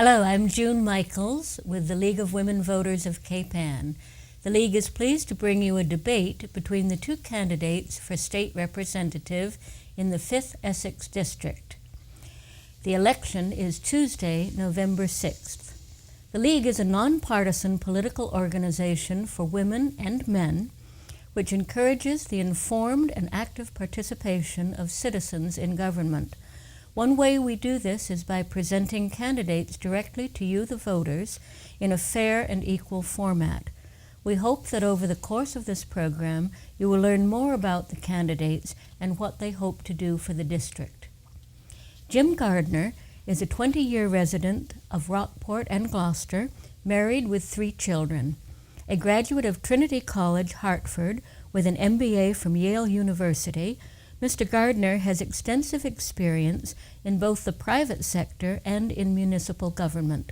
Hello, I'm June Michaels with the League of Women Voters of Cape Ann. The League is pleased to bring you a debate between the two candidates for state representative in the 5th Essex District. The election is Tuesday, November 6th. The League is a nonpartisan political organization for women and men which encourages the informed and active participation of citizens in government. One way we do this is by presenting candidates directly to you, the voters, in a fair and equal format. We hope that over the course of this program, you will learn more about the candidates and what they hope to do for the district. James Gardner is a 20-year resident of Rockport and Gloucester, married with 3 children. A graduate of Trinity College, Hartford, with an MBA from Yale University, Mr. Gardner has extensive experience in both the private sector and in municipal government.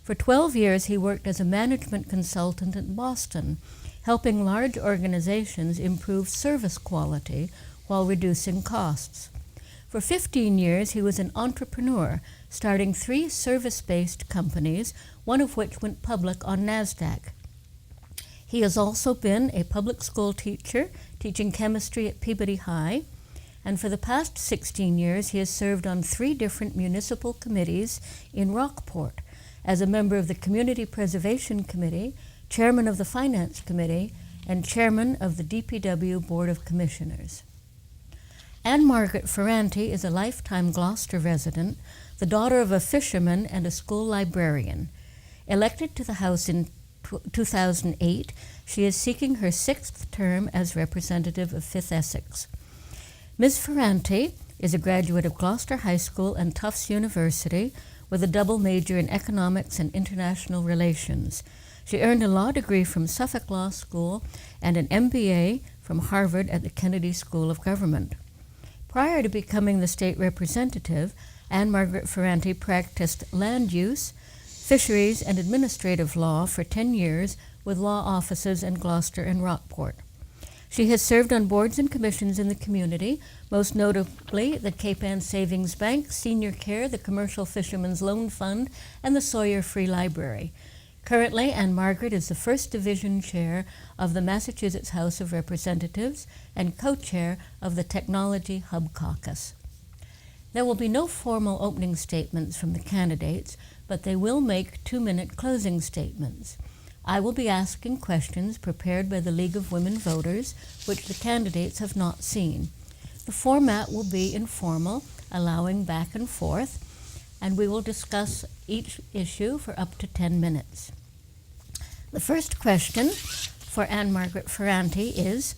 For 12 years, he worked as a management consultant in Boston, helping large organizations improve service quality while reducing costs. For 15 years, he was an entrepreneur, starting 3 service-based companies, one of which went public on NASDAQ. He has also been a public school teacher, teaching chemistry at Peabody High, and for the past 16 years, he has served on 3 different municipal committees in Rockport as a member of the Community Preservation Committee, chairman of the Finance Committee, and chairman of the DPW Board of Commissioners. Ann-Margaret Ferrante is a lifetime Gloucester resident, the daughter of a fisherman and a school librarian. Elected to the House in 2008, she is seeking her 6th term as representative of 5th Essex. Ms. Ferrante is a graduate of Gloucester High School and Tufts University with a double major in economics and international relations. She earned a law degree from Suffolk Law School and an MBA from Harvard at the Kennedy School of Government. Prior to becoming the state representative, Ann-Margaret Ferrante practiced land use, fisheries, and administrative law for 10 years with law offices in Gloucester and Rockport. She has served on boards and commissions in the community, most notably the Cape Ann Savings Bank, Senior Care, the Commercial Fishermen's Loan Fund, and the Sawyer Free Library. Currently, Ann-Margaret is the 1st Division Chair of the Massachusetts House of Representatives and co-chair of the Technology Hub Caucus. There will be no formal opening statements from the candidates, but they will make 2-minute closing statements. I will be asking questions prepared by the League of Women Voters, which the candidates have not seen. The format will be informal, allowing back and forth, and we will discuss each issue for up to 10 minutes. The first question for Ann-Margaret Ferrante is,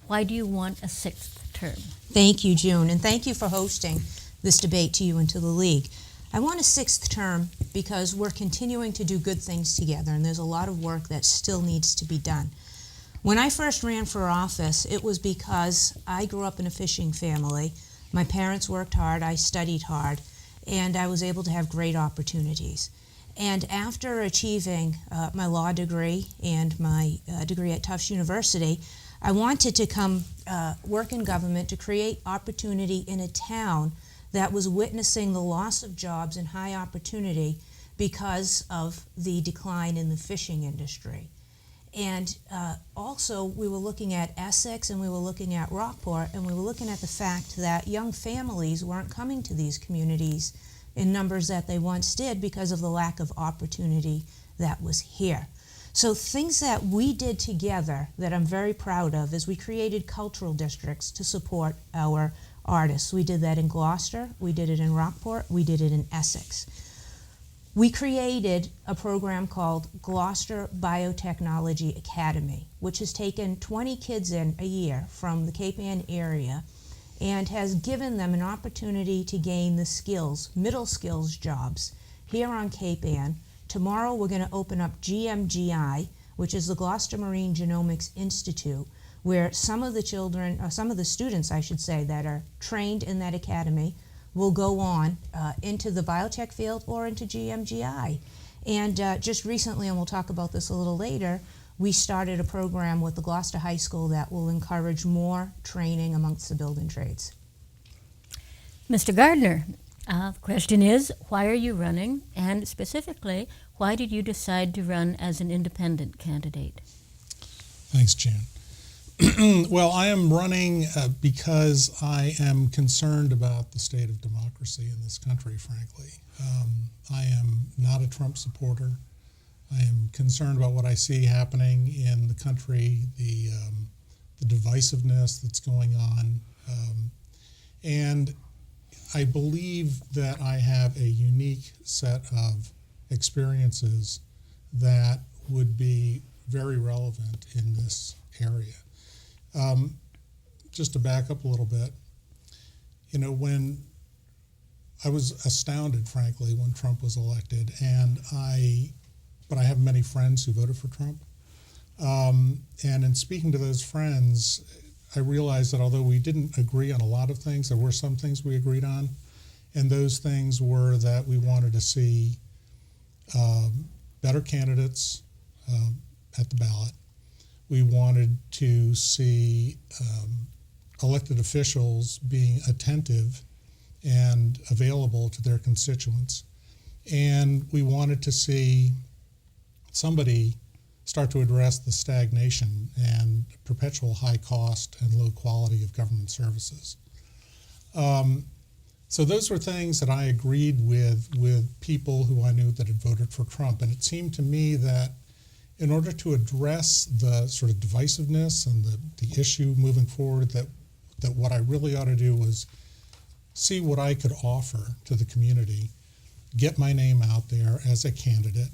why do you want a 6th term? Thank you, June, and thank you for hosting this debate to you and to the League. I want a 6th term because we're continuing to do good things together, and there's a lot of work that still needs to be done. When I first ran for office, it was because I grew up in a fishing family. My parents worked hard, I studied hard, and I was able to have great opportunities. And after achieving my law degree and my degree at Tufts University, I wanted to come work in government to create opportunity in a town that was witnessing the loss of jobs and high opportunity because of the decline in the fishing industry. And also we were looking at Essex and we were looking at Rockport, and we were looking at the fact that young families weren't coming to these communities in numbers that they once did because of the lack of opportunity that was here. So things that we did together that I'm very proud of is we created cultural districts to support our artists. We did that in Gloucester, we did it in Rockport, we did it in Essex. We created a program called Gloucester Biotechnology Academy, which has taken 20 kids in a year from the Cape Ann area and has given them an opportunity to gain the skills, middle skills jobs here on Cape Ann. Tomorrow we're going to open up GMGI, which is the Gloucester Marine Genomics Institute, where some of the children, or some of the students, I should say, that are trained in that academy will go on into the biotech field or into GMGI. And just recently, and we'll talk about this a little later, we started a program with the Gloucester High School that will encourage more training amongst the building trades. Mr. Gardner, The question is, why are you running? And specifically, why did you decide to run as an independent candidate? Thanks, June. Well, I am running because I am concerned about the state of democracy in this country, frankly. I am not a Trump supporter. I am concerned about what I see happening in the country, the divisiveness that's going on. And I believe that I have a unique set of experiences that would be very relevant in this area. Just to back up a little bit, when I was astounded, frankly, when Trump was elected, but I have many friends who voted for Trump. And in speaking to those friends, I realized that although we didn't agree on a lot of things, there were some things we agreed on. And those things were that we wanted to see better candidates at the ballot. We wanted to see elected officials being attentive and available to their constituents. And we wanted to see somebody start to address the stagnation and perpetual high cost and low quality of government services. So those were things that I agreed with people who I knew that had voted for Trump. And it seemed to me that in order to address the sort of divisiveness and the issue moving forward, that what I really ought to do was see what I could offer to the community, get my name out there as a candidate,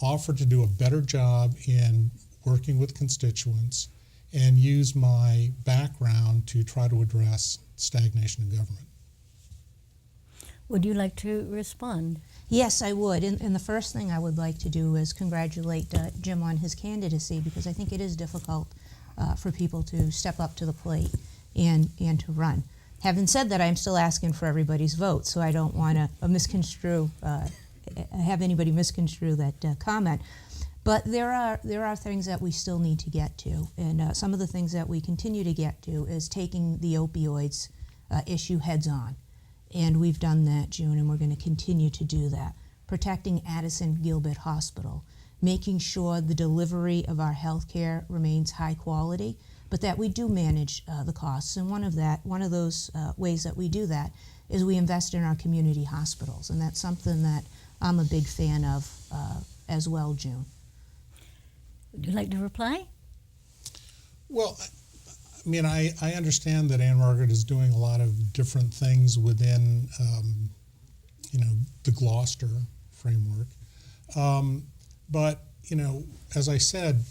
offer to do a better job in working with constituents, and use my background to try to address stagnation in government. Would you like to respond? Yes, I would. And the first thing I would like to do is congratulate Jim on his candidacy, because I think it is difficult for people to step up to the plate and to run. Having said that, I'm still asking for everybody's vote, so I don't want to have anybody misconstrue that comment. But there are things that we still need to get to, and some of the things that we continue to get to is taking the opioids issue heads on. And we've done that, June, and we're going to continue to do that. Protecting Addison Gilbert Hospital, making sure the delivery of our health care remains high quality, but that we do manage the costs. And one of those ways that we do that is we invest in our community hospitals, and that's something that I'm a big fan of as well, June. Would you like to reply? Well, I mean, I understand that Ann-Margaret is doing a lot of different things within, the Gloucester framework. But, as I said,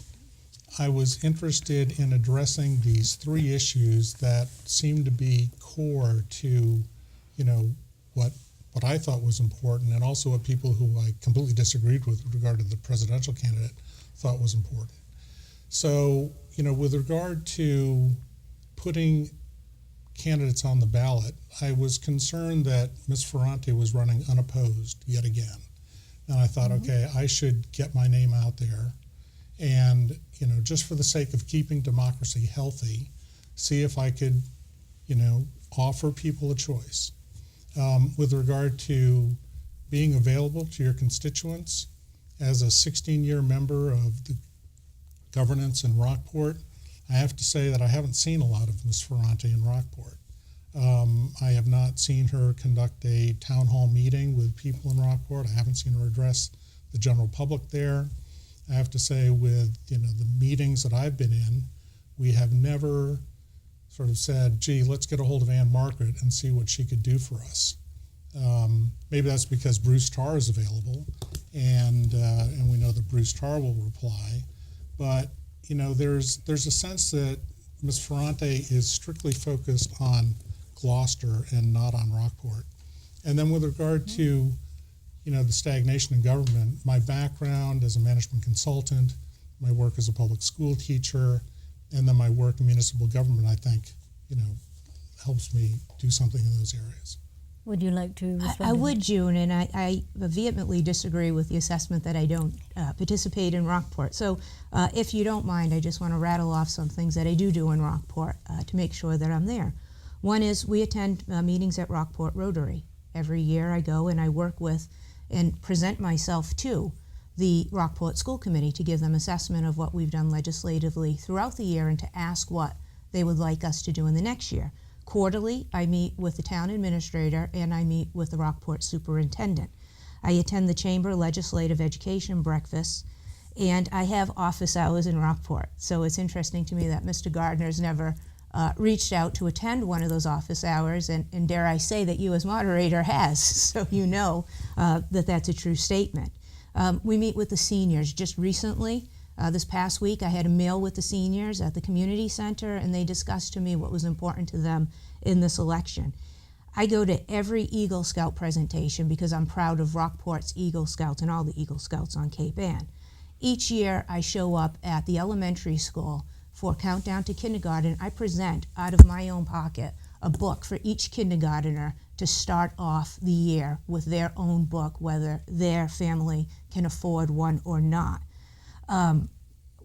I was interested in addressing these three issues that seem to be core to, what I thought was important, and also what people who I completely disagreed with regard to the presidential candidate thought was important. So, with regard to putting candidates on the ballot, I was concerned that Ms. Ferrante was running unopposed yet again. And I thought, okay, I should get my name out there and, just for the sake of keeping democracy healthy, see if I could, offer people a choice. With regard to being available to your constituents, as a 16-year member of the governance in Rockport, I have to say that I haven't seen a lot of Ms. Ferrante in Rockport. I have not seen her conduct a town hall meeting with people in Rockport. I haven't seen her address the general public there. I have to say, with the meetings that I've been in, we have never sort of said, gee, let's get a hold of Ann-Margaret and see what she could do for us. Maybe that's because Bruce Tarr is available, and we know that Bruce Tarr will reply. But there's a sense that Ms. Ferrante is strictly focused on Gloucester and not on Rockport. And then with regard to the stagnation in government, my background as a management consultant, my work as a public school teacher, and then my work in municipal government, I think, helps me do something in those areas. Would you like to respond? I would, June, and I vehemently disagree with the assessment that I don't participate in Rockport. So if you don't mind, I just want to rattle off some things that I do in Rockport to make sure that I'm there. One is we attend meetings at Rockport Rotary. Every year I go and I work with and present myself to the Rockport School Committee to give them assessment of what we've done legislatively throughout the year and to ask what they would like us to do in the next year. Quarterly, I meet with the town administrator and I meet with the Rockport superintendent. I attend the Chamber Legislative Education breakfasts, and I have office hours in Rockport. So it's interesting to me that Mr. Gardner's never reached out to attend one of those office hours, and dare I say that you as moderator has, so you know that that's a true statement. We meet with the seniors. Just recently, this past week, I had a meal with the seniors at the community center, and they discussed to me what was important to them in this election. I go to every Eagle Scout presentation because I'm proud of Rockport's Eagle Scouts and all the Eagle Scouts on Cape Ann. Each year, I show up at the elementary school for Countdown to Kindergarten. I present out of my own pocket a book for each kindergartner to start off the year with their own book, whether their family can afford one or not.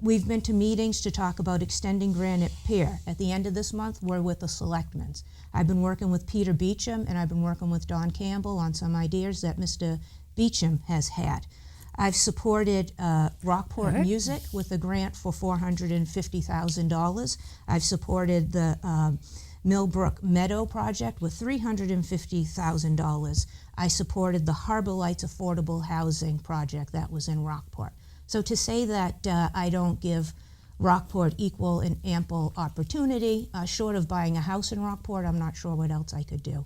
We've been to meetings to talk about extending Granite Pier. At the end of this month, we're with the selectmen. I've been working with Peter Beecham and I've been working with Don Campbell on some ideas that Mr. Beecham has had. I've supported Rockport Music with a grant for $450,000. I've supported the Millbrook Meadow project with $350,000. I supported the Harbor Lights Affordable Housing project that was in Rockport. So to say that I don't give Rockport equal and ample opportunity, short of buying a house in Rockport, I'm not sure what else I could do.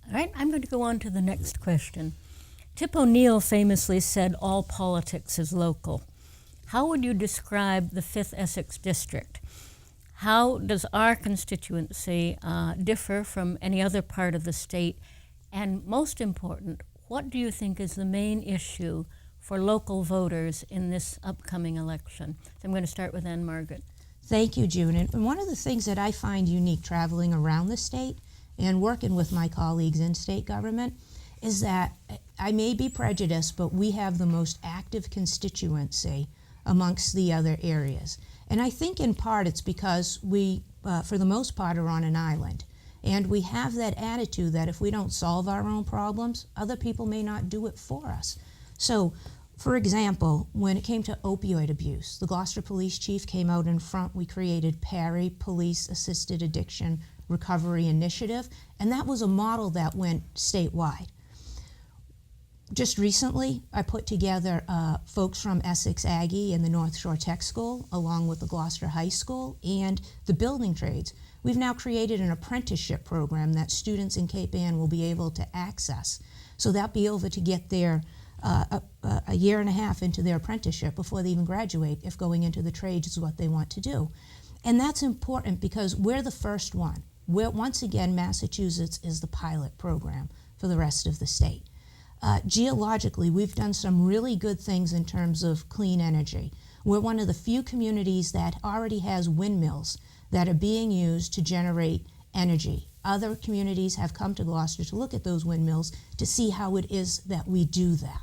All right, I'm going to go on to the next question. Tip O'Neill famously said all politics is local. How would you describe the 5th Essex District? How does our constituency differ from any other part of the state? And most important, what do you think is the main issue for local voters in this upcoming election? So I'm going to start with Ann-Margaret. Thank you, June. And one of the things that I find unique traveling around the state and working with my colleagues in state government is that I may be prejudiced, but we have the most active constituency amongst the other areas. And I think in part it's because we, for the most part, are on an island. And we have that attitude that if we don't solve our own problems, other people may not do it for us. So, for example, when it came to opioid abuse, the Gloucester Police Chief came out in front. We created PARI, Police Assisted Addiction Recovery Initiative, and that was a model that went statewide. Just recently, I put together folks from Essex Aggie and the North Shore Tech School, along with the Gloucester High School and the building trades. We've now created an apprenticeship program that students in Cape Ann will be able to access. So they'll be able to get their a year and a half into their apprenticeship before they even graduate if going into the trades is what they want to do. And that's important because we're the first one. Once again, Massachusetts is the pilot program for the rest of the state. Geologically, we've done some really good things in terms of clean energy. We're one of the few communities that already has windmills that are being used to generate energy. Other communities have come to Gloucester to look at those windmills to see how it is that we do that.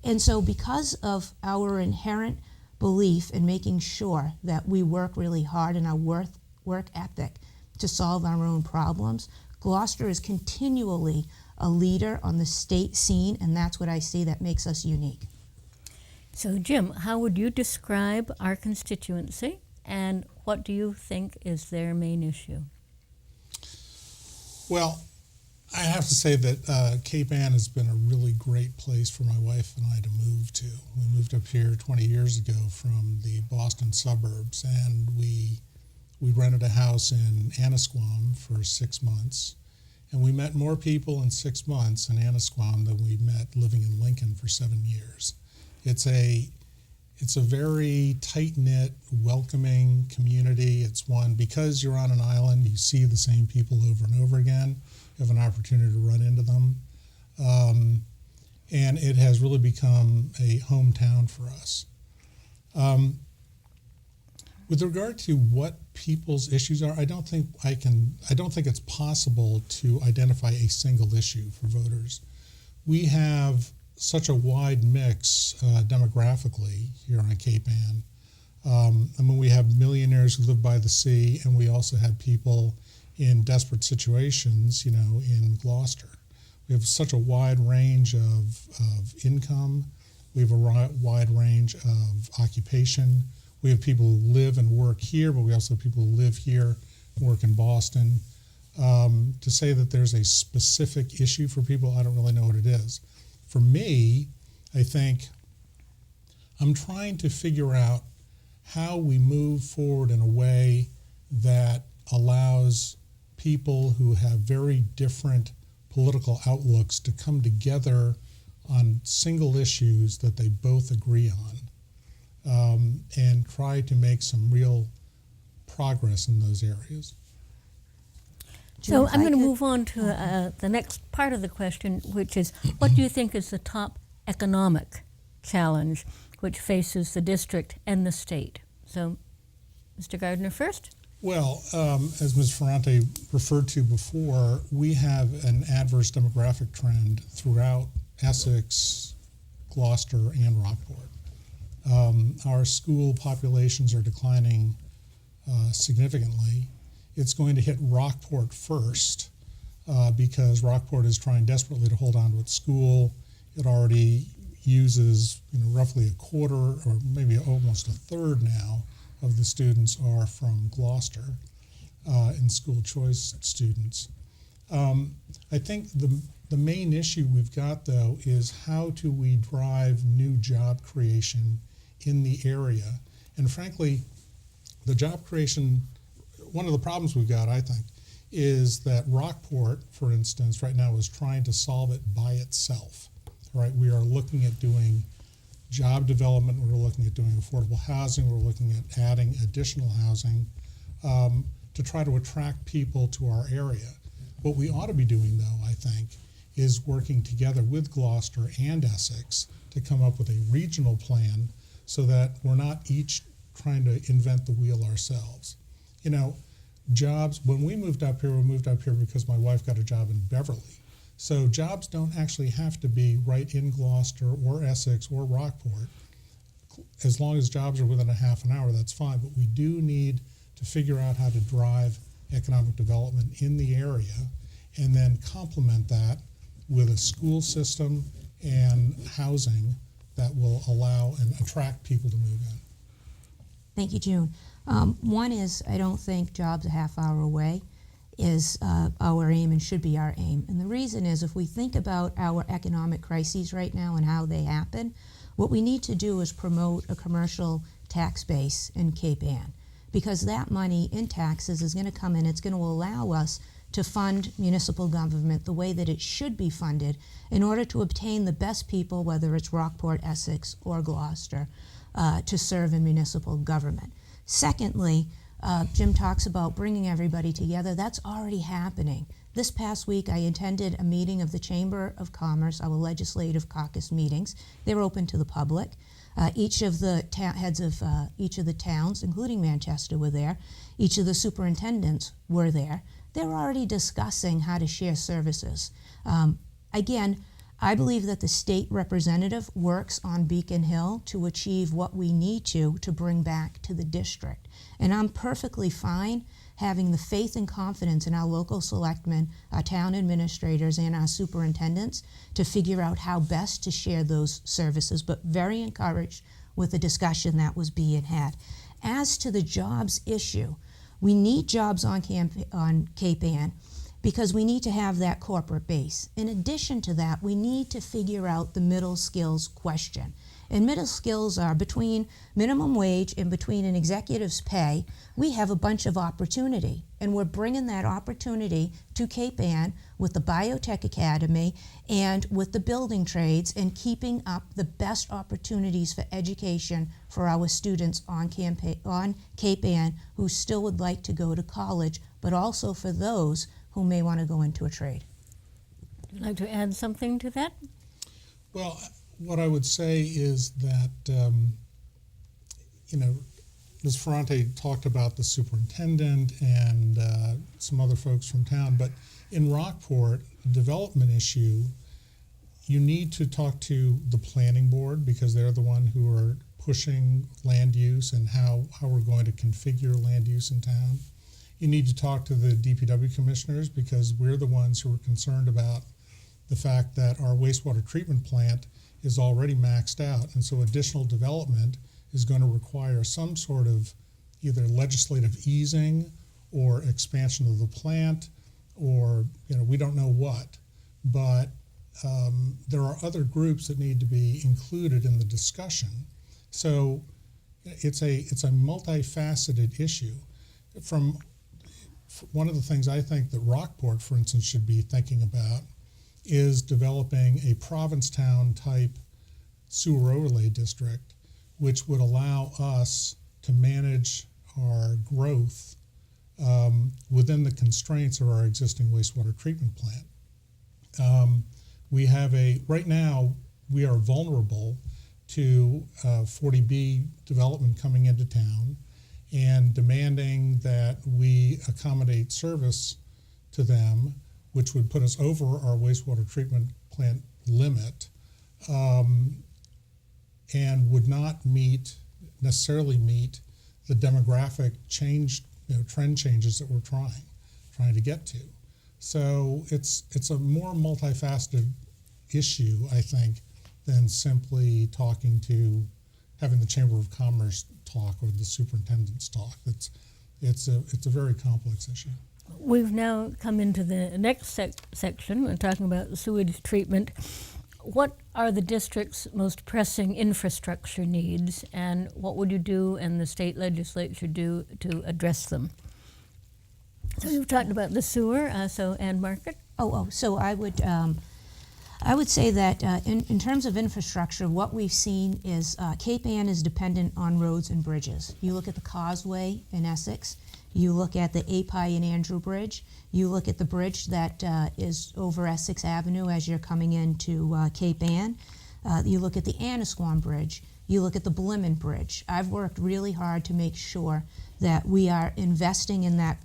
And so because of our inherent belief in making sure that we work really hard and our work ethic to solve our own problems, Gloucester is continually a leader on the state scene, and that's what I see that makes us unique. So Jim, how would you describe our constituency, and what do you think is their main issue? Well, I have to say that Cape Ann has been a really great place for my wife and I to move to. We moved up here 20 years ago from the Boston suburbs, and we rented a house in Annisquam for 6 months. And we met more people in 6 months in Annisquam than we met living in Lincoln for 7 years. It's a very tight-knit, welcoming community. It's one, because you're on an island, you see the same people over and over again. You have an opportunity to run into them. And it has really become a hometown for us. With regard to what people's issues are, I don't think it's possible to identify a single issue for voters. We have such a wide mix demographically here on Cape Ann. We have millionaires who live by the sea, and we also have people in desperate situations, in Gloucester. We have such a wide range of income. We have a wide range of occupation. We have people who live and work here, but we also have people who live here and work in Boston. To say that there's a specific issue for people, I don't really know what it is. For me, I think I'm trying to figure out how we move forward in a way that allows people who have very different political outlooks to come together on single issues that they both agree on, and try to make some real progress in those areas. So I'm going to move on to the next part of the question, which is, what do you think is the top economic challenge which faces the district and the state? So, Mr. Gardner first. Well, as Ms. Ferrante referred to before, we have an adverse demographic trend throughout Essex, Gloucester, and Rockport. Our school populations are declining significantly. It's going to hit Rockport first because Rockport is trying desperately to hold on to its school. It already uses roughly a quarter or maybe almost a third now of the students are from Gloucester and school choice students. I think the main issue we've got, though, is how do we drive new job creation in the area? And frankly, the job creation, one of the problems we've got, I think, is that Rockport, for instance, right now is trying to solve it by itself. Right? We are looking at doing job development, we're looking at doing affordable housing, we're looking at adding additional housing to try to attract people to our area. What we ought to be doing, though, I think, is working together with Gloucester and Essex to come up with a regional plan so that we're not each trying to invent the wheel ourselves. Jobs, when we moved up here because my wife got a job in Beverly. So jobs don't actually have to be right in Gloucester or Essex or Rockport. As long as jobs are within a half an hour, that's fine. But we do need to figure out how to drive economic development in the area and then complement that with a school system and housing that will allow and attract people to move in. Thank you, June. One is, I don't think jobs a half hour away is our aim and should be our aim. And the reason is, if we think about our economic crises right now and how they happen, what we need to do is promote a commercial tax base in Cape Ann, because that money in taxes is going to come in. It's going to allow us to fund municipal government the way that it should be funded in order to obtain the best people, whether it's Rockport, Essex, or Gloucester, to serve in municipal government. Secondly, Jim talks about bringing everybody together. That's already happening. This past week, I attended a meeting of the Chamber of Commerce, our legislative caucus meetings. They're open to the public. Each of the heads of each of the towns, including Manchester, were there. Each of the superintendents were there. They're already discussing how to share services. Again, I believe that the state representative works on Beacon Hill to achieve what we need to bring back to the district. And I'm perfectly fine having the faith and confidence in our local selectmen, our town administrators, and our superintendents to figure out how best to share those services, but very encouraged with the discussion that was being had. As to the jobs issue, we need jobs on Cape Ann because we need to have that corporate base. In addition to that, we need to figure out the middle skills question. And middle skills are between minimum wage and between an executive's pay. We have a bunch of opportunity, and we're bringing that opportunity to Cape Ann with the Biotech Academy and with the building trades, and keeping up the best opportunities for education for our students on Cape Ann who still would like to go to college, but also for those who may want to go into a trade. Would you like to add something to that? Well, what I would say is that, Ms. Ferrante talked about the superintendent and some other folks from town, but in Rockport, the development issue, you need to talk to the planning board because they're the one who are pushing land use and how we're going to configure land use in town. you need to talk to the DPW commissioners, because we're the ones who are concerned about the fact that our wastewater treatment plant is already maxed out, and so additional development is going to require some sort of either legislative easing or expansion of the plant, or we don't know what. But there are other groups that need to be included in the discussion. So it's a multifaceted issue. From one of the things I think that Rockport, for instance, should be thinking about is developing a Provincetown type sewer overlay district, which would allow us to manage our growth within the constraints of our existing wastewater treatment plant. Right now, we are vulnerable to 40B development coming into town and demanding that we accommodate service to them, which would put us over our wastewater treatment plant limit, and would not necessarily meet the demographic change, trend changes that we're trying to get to. So it's a more multifaceted issue, I think, than simply having the Chamber of Commerce talk or the superintendent's talk. It's a very complex issue. We've now come into the next section. We're talking about sewage treatment. What are the district's most pressing infrastructure needs, and what would you do and the state legislature do to address them? So you've talked about the sewer, so Ann-Margaret? So I would say that in terms of infrastructure, what we've seen is Cape Ann is dependent on roads and bridges. You look at the causeway in Essex, you look at the Api and Andrew Bridge, you look at the bridge that is over Essex Avenue as you're coming into Cape Ann, you look at the Annisquam Bridge, you look at the Blimmen Bridge. I've worked really hard to make sure that we are investing in that.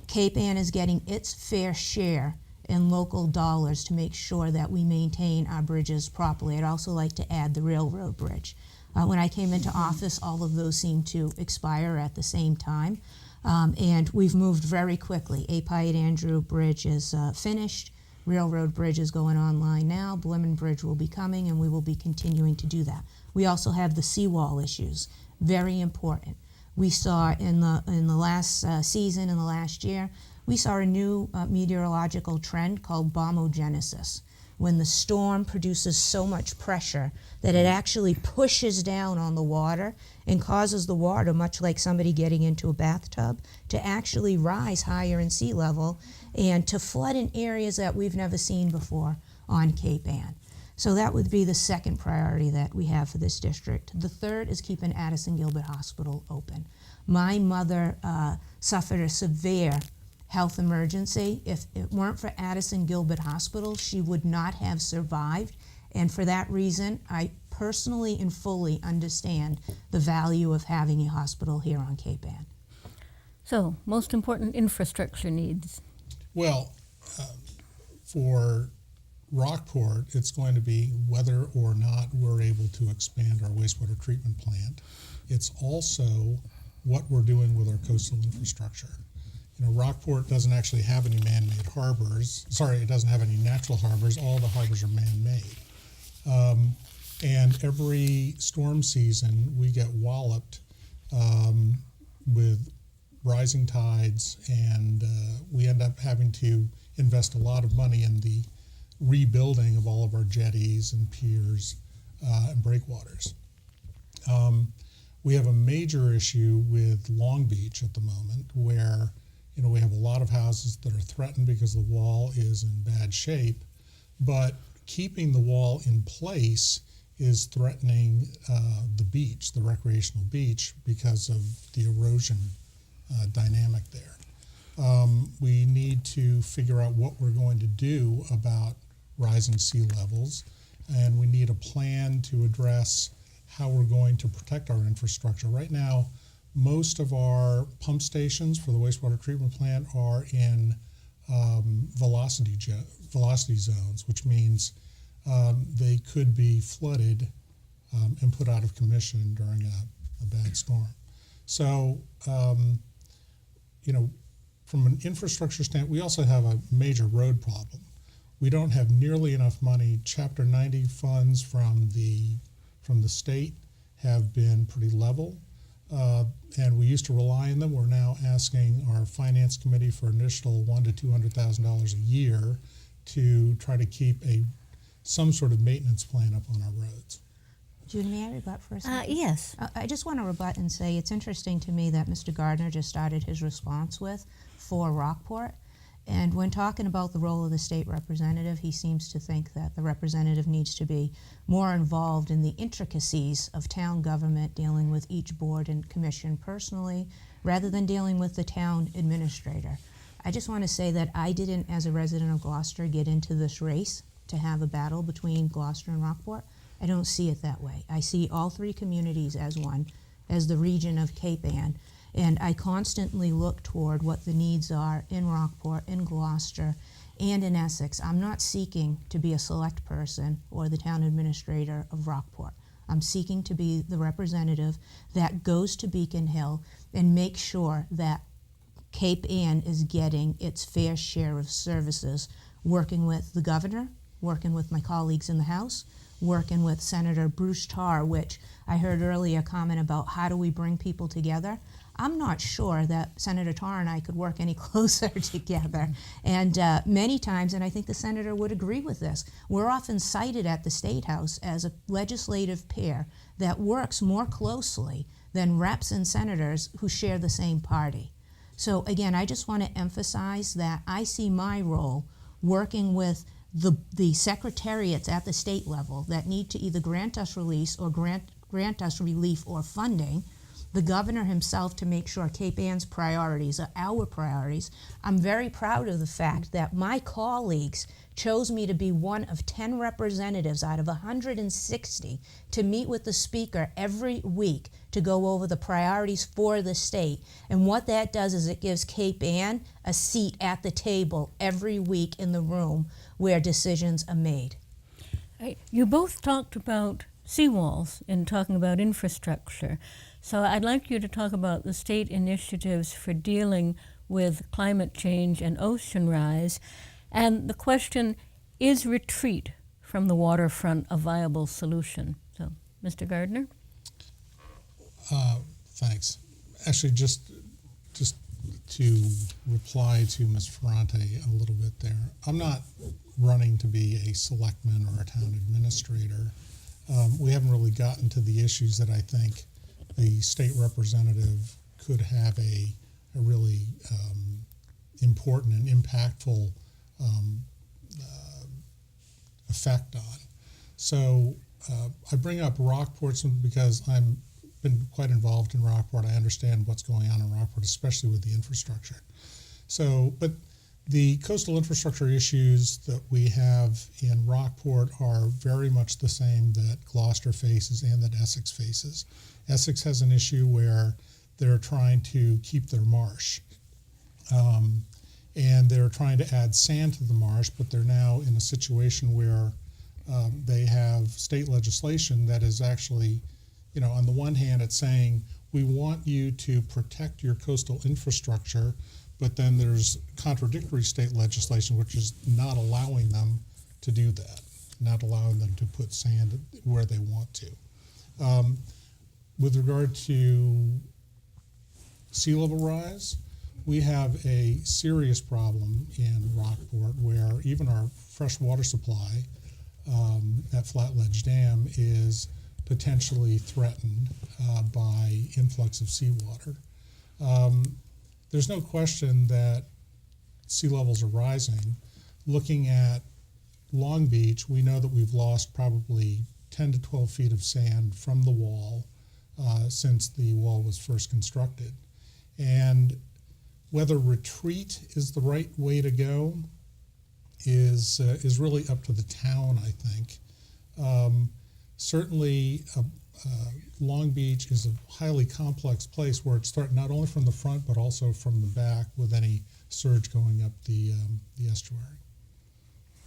Cape Ann is getting its fair share in local dollars to make sure that we maintain our bridges properly. I'd also like to add the railroad bridge. When I came into office, all of those seemed to expire at the same time, and we've moved very quickly. Api and Andrew Bridge is finished. Railroad Bridge is going online now. Blimmen Bridge will be coming, and we will be continuing to do that. We also have the Seawall Issues, very important. We saw in the last season, in the last year, we saw a new meteorological trend called bombogenesis, when the storm produces so much pressure that it actually pushes down on the water and causes the water, much like somebody getting into a bathtub, to actually rise higher in sea level and to flood in areas that we've never seen before on Cape Ann. So that would be the second priority that we have for this district. The third is keeping Addison Gilbert Hospital open. My mother suffered a severe health emergency. If it weren't for Addison Gilbert Hospital, she would not have survived. And for that reason, I personally and fully understand the value of having a hospital here on Cape Ann. So, most important infrastructure needs. Well, for Rockport, it's going to be whether or not we're able to expand our wastewater treatment plant. It's also what we're doing with our coastal infrastructure. Rockport doesn't actually have any man-made harbors. Sorry, it doesn't have any natural harbors. All the harbors are man-made. And every storm season, we get walloped with rising tides, and we end up having to invest a lot of money in the rebuilding of all of our jetties and piers and breakwaters. We have a major issue with Long Beach at the moment, where we have a lot of houses that are threatened because the wall is in bad shape, but keeping the wall in place is threatening the beach, the recreational beach, because of the erosion dynamic there. We need to figure out what we're going to do about rising sea levels, and we need a plan to address how we're going to protect our infrastructure. Right now, most of our pump stations for the wastewater treatment plant are in velocity zones, which means they could be flooded and put out of commission during a bad storm. So, from an infrastructure standpoint, we also have a major road problem. We don't have nearly enough money. Chapter 90 funds from the state have been pretty level, and we used to rely on them. We're now asking our finance committee for an additional $100,000 to $200,000 a year to try to keep some sort of maintenance plan up on our roads. Judy, may I rebut for a second? Yes. I just want to rebut and say it's interesting to me that Mr. Gardner just started his response with for Rockport. And when talking about the role of the state representative, he seems to think that the representative needs to be more involved in the intricacies of town government, dealing with each board and commission personally, rather than dealing with the town administrator. I just want to say that I didn't, as a resident of Gloucester, get into this race to have a battle between Gloucester and Rockport. I don't see it that way. I see all three communities as one, as the region of Cape Ann, and I constantly look toward what the needs are in Rockport, in Gloucester, and in Essex. I'm not seeking to be a select person or the town administrator of Rockport. I'm seeking to be the representative that goes to Beacon Hill and makes sure that Cape Ann is getting its fair share of services, working with the governor, working with my colleagues in the House, working with Senator Bruce Tarr, which I heard earlier comment about how do we bring people together. I'm not sure that Senator Tarr and I could work any closer together. And many times, and I think the senator would agree with this, we're often cited at the State House as a legislative pair that works more closely than reps and senators who share the same party. So again, I just want to emphasize that I see my role working with the secretariats at the state level that need to either grant us release or grant us relief or funding, the governor himself to make sure Cape Ann's priorities are our priorities. I'm very proud of the fact that my colleagues chose me to be one of 10 representatives out of 160 to meet with the speaker every week to go over the priorities for the state. And what that does is it gives Cape Ann a seat at the table every week in the room where decisions are made. You both talked about seawalls in talking about infrastructure. So I'd like you to talk about the state initiatives for dealing with climate change and ocean rise. And the question, is retreat from the waterfront a viable solution? So, Mr. Gardner? Thanks. Actually, just to reply to Ms. Ferrante a little bit there, I'm not running to be a selectman or a town administrator. We haven't really gotten to the issues that I think the state representative could have a really important and impactful effect on. So I bring up Rockport because I've been quite involved in Rockport. I understand what's going on in Rockport, especially with the infrastructure. So, but the coastal infrastructure issues that we have in Rockport are very much the same that Gloucester faces and that Essex faces. Essex has an issue where they're trying to keep their marsh. And they're trying to add sand to the marsh, but they're now in a situation where they have state legislation that is actually, on the one hand, it's saying, we want you to protect your coastal infrastructure, but then there's contradictory state legislation which is not allowing them to do that, not allowing them to put sand where they want to. With regard to sea level rise, we have a serious problem in Rockport where even our fresh water supply at Flatledge Dam is potentially threatened by influx of seawater. There's no question that sea levels are rising. Looking at Long Beach, we know that we've lost probably 10 to 12 feet of sand from the wall since the wall was first constructed. And whether retreat is the right way to go is really up to the town, I think. Certainly, Long Beach is a highly complex place where it starts not only from the front but also from the back with any surge going up the estuary.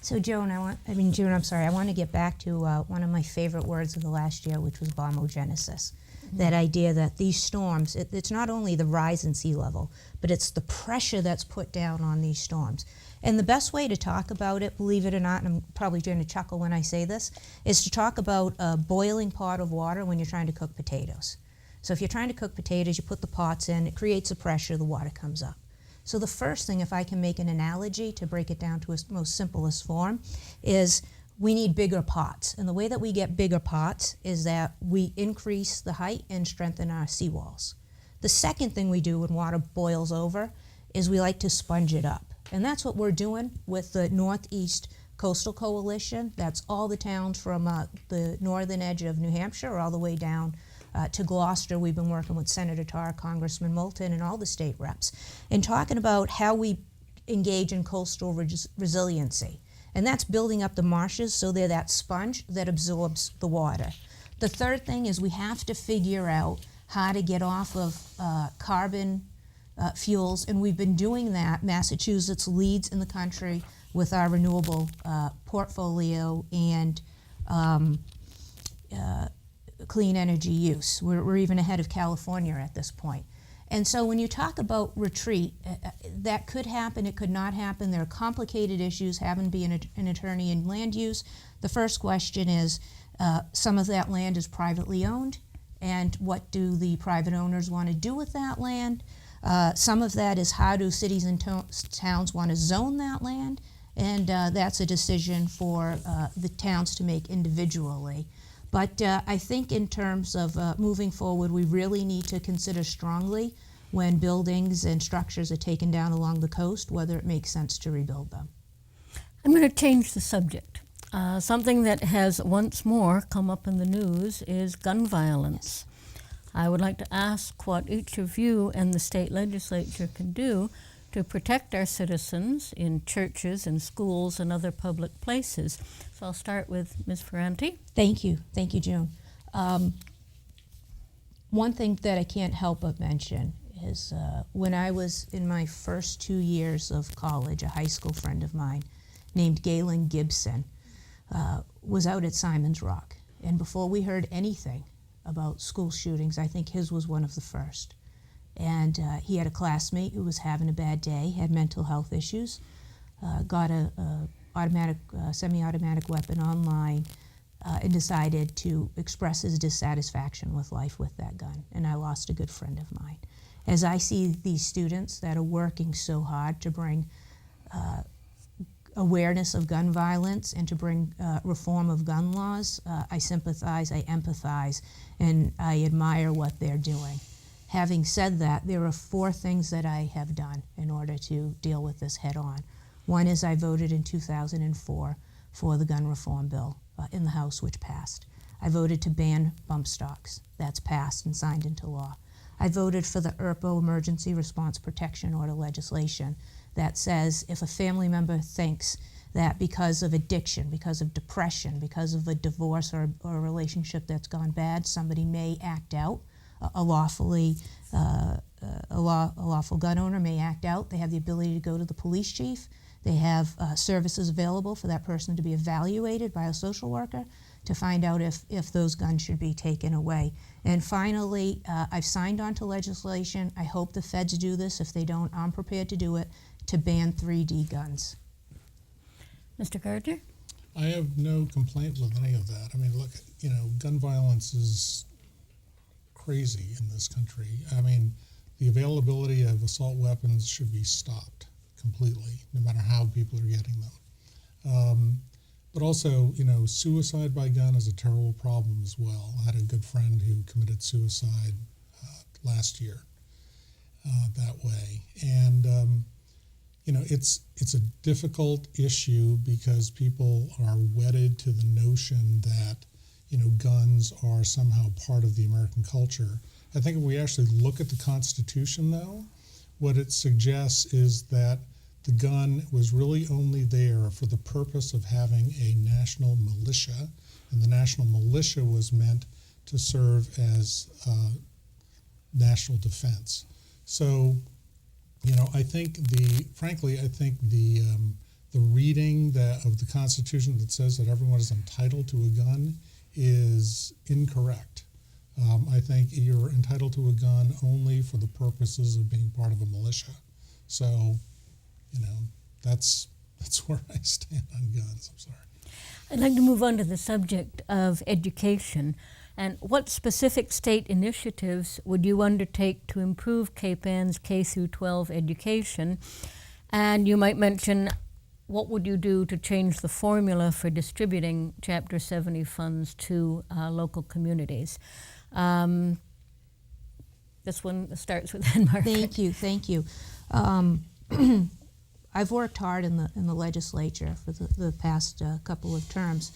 So June, I want to get back to one of my favorite words of the last year, which was bombogenesis. that idea that these storms, it's not only the rise in sea level, but it's the pressure that's put down on these storms. And the best way to talk about it, believe it or not, and I'm probably going to chuckle when I say this, is to talk about a boiling pot of water when you're trying to cook potatoes. So if you're trying to cook potatoes, you put the pots in, it creates a pressure, the water comes up. So the first thing, if I can make an analogy to break it down to its most simplest form, is we need bigger pots. And the way that we get bigger pots is that we increase the height and strengthen our seawalls. The second thing we do when water boils over is we like to sponge it up. And that's what we're doing with the Northeast Coastal Coalition. That's all the towns from the northern edge of New Hampshire all the way down to Gloucester. We've been working with Senator Tarr, Congressman Moulton, and all the state reps, and talking about how we engage in coastal resiliency. And that's building up the marshes so they're that sponge that absorbs the water. The third thing is we have to figure out how to get off of carbon fuels, and we've been doing that. Massachusetts leads in the country with our renewable portfolio and clean energy use. We're even ahead of California at this point. And so when you talk about retreat, that could happen, it could not happen. There are complicated issues, having been an attorney in land use. The first question is, some of that land is privately owned, and what do the private owners want to do with that land? Some of that is, how do cities and towns want to zone that land? And that's a decision for the towns to make individually. But I think in terms of moving forward, we really need to consider strongly when buildings and structures are taken down along the coast, whether it makes sense to rebuild them. I'm going to change the subject. Something that has once more come up in the news is gun violence. I would like to ask what each of you and the state legislature can do to protect our citizens in churches and schools and other public places. So I'll start with Ms. Ferrante. Thank you, June. One thing that I can't help but mention is when I was in my first 2 years of college, a high school friend of mine named Galen Gibson was out at Simon's Rock. And before we heard anything about school shootings, I think his was one of the first. And he had a classmate who was having a bad day, had mental health issues, got a semi-automatic weapon online, and decided to express his dissatisfaction with life with that gun. And I lost a good friend of mine. As I see these students that are working so hard to bring awareness of gun violence and to bring reform of gun laws, I sympathize, I empathize, and I admire what they're doing. Having said that, there are 4 things that I have done in order to deal with this head on. One is I voted in 2004 for the gun reform bill in the House, which passed. I voted to ban bump stocks. That's passed and signed into law. I voted for the ERPO, Emergency Response Protection Order legislation, that says if a family member thinks that because of addiction, because of depression, because of a divorce or a relationship that's gone bad, somebody may act out. A lawful gun owner may act out. They have the ability to go to the police chief. They have services available for that person to be evaluated by a social worker to find out if those guns should be taken away. And finally, I've signed on to legislation. I hope the feds do this. If they don't, I'm prepared to do it, to ban 3D guns. Mr. Gardner? I have no complaint with any of that. I mean, look, gun violence is crazy in this country. I mean, the availability of assault weapons should be stopped completely, no matter how people are getting them. But also, suicide by gun is a terrible problem as well. I had a good friend who committed suicide last year that way. And, it's a difficult issue because people are wedded to the notion that guns are somehow part of the American culture. I think if we actually look at the Constitution, though, what it suggests is that the gun was really only there for the purpose of having a national militia, and the national militia was meant to serve as national defense. So, I think the reading of the Constitution that says that everyone is entitled to a gun is incorrect. I think you're entitled to a gun only for the purposes of being part of a militia. So, that's where I stand on guns. I'm sorry. I'd like to move on to the subject of education. And what specific state initiatives would you undertake to improve Cape Ann's K through 12 education? And you might mention, what would you do to change the formula for distributing Chapter 70 funds to local communities? This one starts with Ann-Margaret. Thank you. I've worked hard in the legislature for the past couple of terms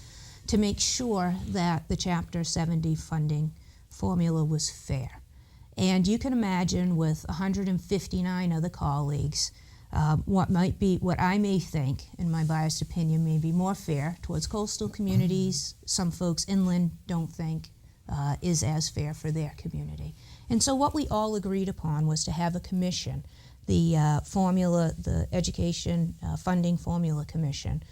to make sure that the Chapter 70 funding formula was fair. And you can imagine with 159 other colleagues, what I may think, in my biased opinion, may be more fair towards coastal communities. Some folks inland don't think is as fair for their community. And so what we all agreed upon was to have a commission, the Education Funding Formula Commission,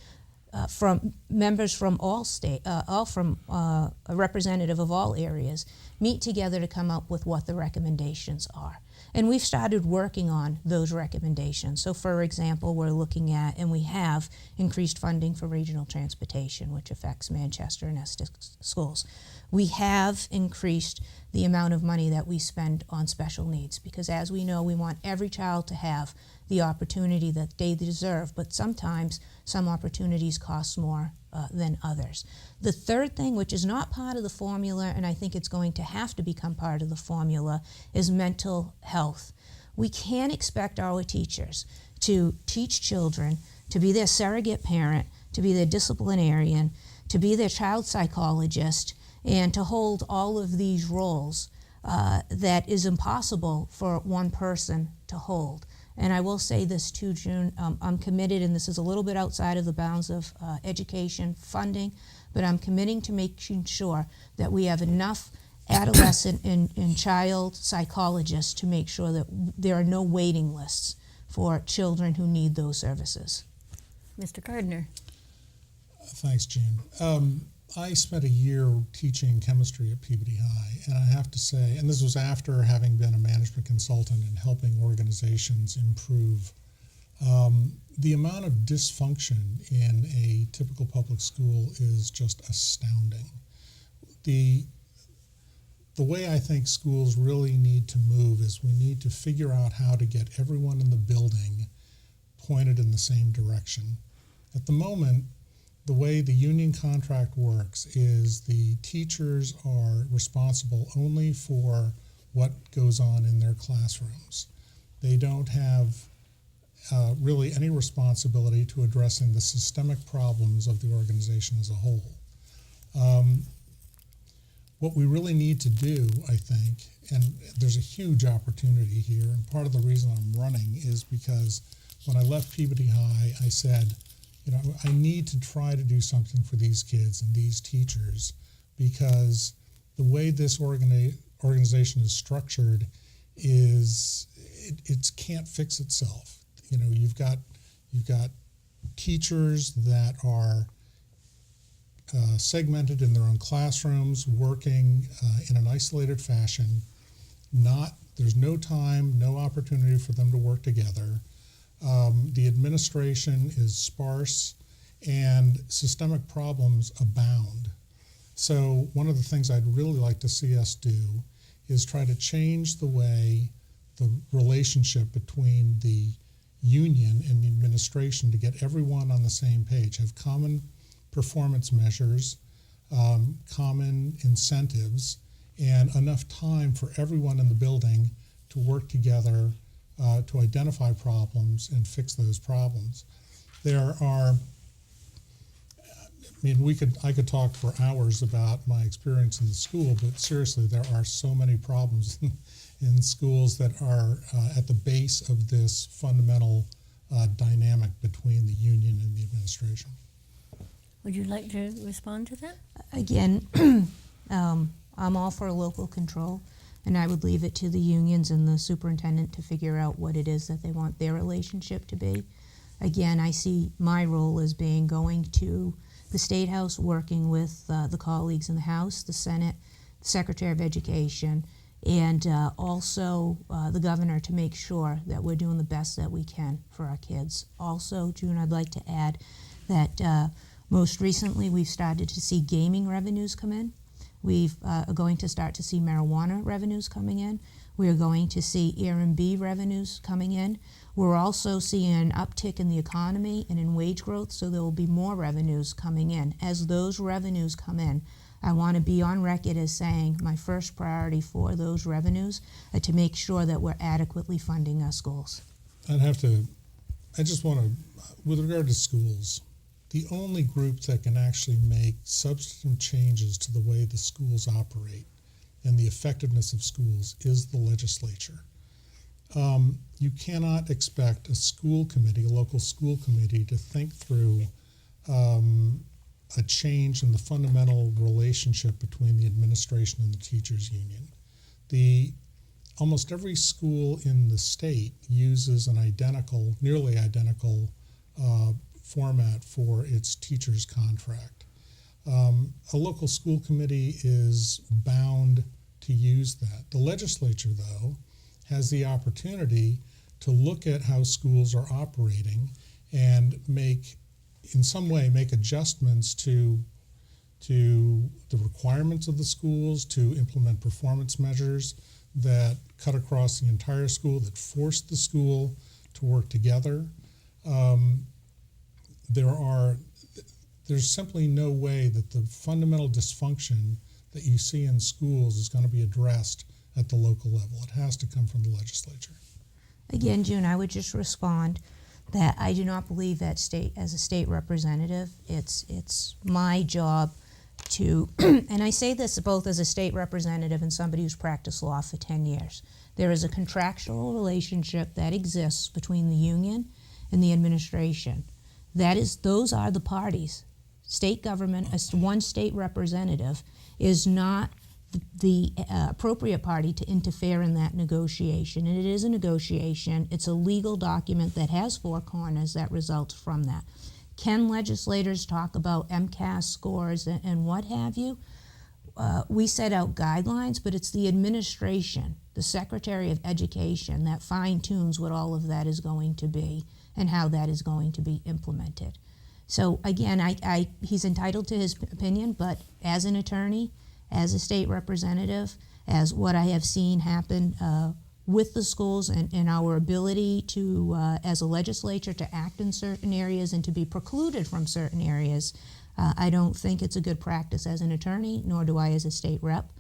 from members from all state, a representative of all areas, meet together to come up with what the recommendations are. And we've started working on those recommendations. So for example, we're looking at, and we have, increased funding for regional transportation, which affects Manchester and Essex schools. We have increased the amount of money that we spend on special needs, because as we know, we want every child to have the opportunity that they deserve, but sometimes some opportunities cost more than others. The third thing, which is not part of the formula, and I think it's going to have to become part of the formula, is mental health. We can't expect our teachers to teach children, to be their surrogate parent, to be their disciplinarian, to be their child psychologist, and to hold all of these roles that is impossible for one person to hold. And I will say this too, June, I'm committed, and this is a little bit outside of the bounds of education funding, but I'm committing to making sure that we have enough adolescent and child psychologists to make sure that there are no waiting lists for children who need those services. Mr. Gardner. Thanks, June. I spent a year teaching chemistry at Peabody High, and I have to say, and this was after having been a management consultant and helping organizations improve, the amount of dysfunction in a typical public school is just astounding. The way I think schools really need to move is we need to figure out how to get everyone in the building pointed in the same direction. At the moment, the way the union contract works is the teachers are responsible only for what goes on in their classrooms. They don't have really any responsibility to addressing the systemic problems of the organization as a whole. What we really need to do, I think, and there's a huge opportunity here, and part of the reason I'm running is because when I left Peabody High, I said, I need to try to do something for these kids and these teachers, because the way this organization is structured is it can't fix itself. You've got teachers that are segmented in their own classrooms, working in an isolated fashion. There's no time, no opportunity for them to work together. The administration is sparse, and systemic problems abound. So one of the things I'd really like to see us do is try to change the way the relationship between the union and the administration to get everyone on the same page, have common performance measures, common incentives, and enough time for everyone in the building to work together to identify problems and fix those problems. There are, I could talk for hours about my experience in the school, but seriously, there are so many problems in schools that are at the base of this fundamental dynamic between the union and the administration. Would you like to respond to that? Again, I'm all for local control. And I would leave it to the unions and the superintendent to figure out what it is that they want their relationship to be. Again, I see my role as being going to the State House, working with the colleagues in the House, the Senate, Secretary of Education, and also the governor to make sure that we're doing the best that we can for our kids. Also, June, I'd like to add that most recently we've started to see gaming revenues come in. We are going to start to see marijuana revenues coming in. We are going to see Airbnb revenues coming in. We're also seeing an uptick in the economy and in wage growth, so there will be more revenues coming in. As those revenues come in, I want to be on record as saying my first priority for those revenues are to make sure that we're adequately funding our schools. I just want to, with regard to schools, the only group that can actually make substantive changes to the way the schools operate and the effectiveness of schools is the legislature. You cannot expect a school committee, a local school committee, to think through a change in the fundamental relationship between the administration and the teachers union. Almost every school in the state uses an nearly identical format for its teachers' contract. A local school committee is bound to use that. The legislature, though, has the opportunity to look at how schools are operating and in some way make adjustments to the requirements of the schools, to implement performance measures that cut across the entire school, that force the school to work together. There's simply no way that the fundamental dysfunction that you see in schools is going to be addressed at the local level. It has to come from the legislature. Again, June, I would just respond that I do not believe that as a state representative, it's my job to, and I say this both as a state representative and somebody who's practiced law for 10 years. There is a contractual relationship that exists between the union and the administration. Those are the parties. State government, as one state representative, is not the appropriate party to interfere in that negotiation. And it is a negotiation. It's a legal document that has four corners that results from that. Can legislators talk about MCAS scores and what have you? We set out guidelines, but it's the administration, the Secretary of Education, that fine-tunes what all of that is going to be and how that is going to be implemented. So again, he's entitled to his opinion, but as an attorney, as a state representative, as what I have seen happen with the schools and our ability to, as a legislature, to act in certain areas and to be precluded from certain areas, I don't think it's a good practice as an attorney, nor do I as a state rep,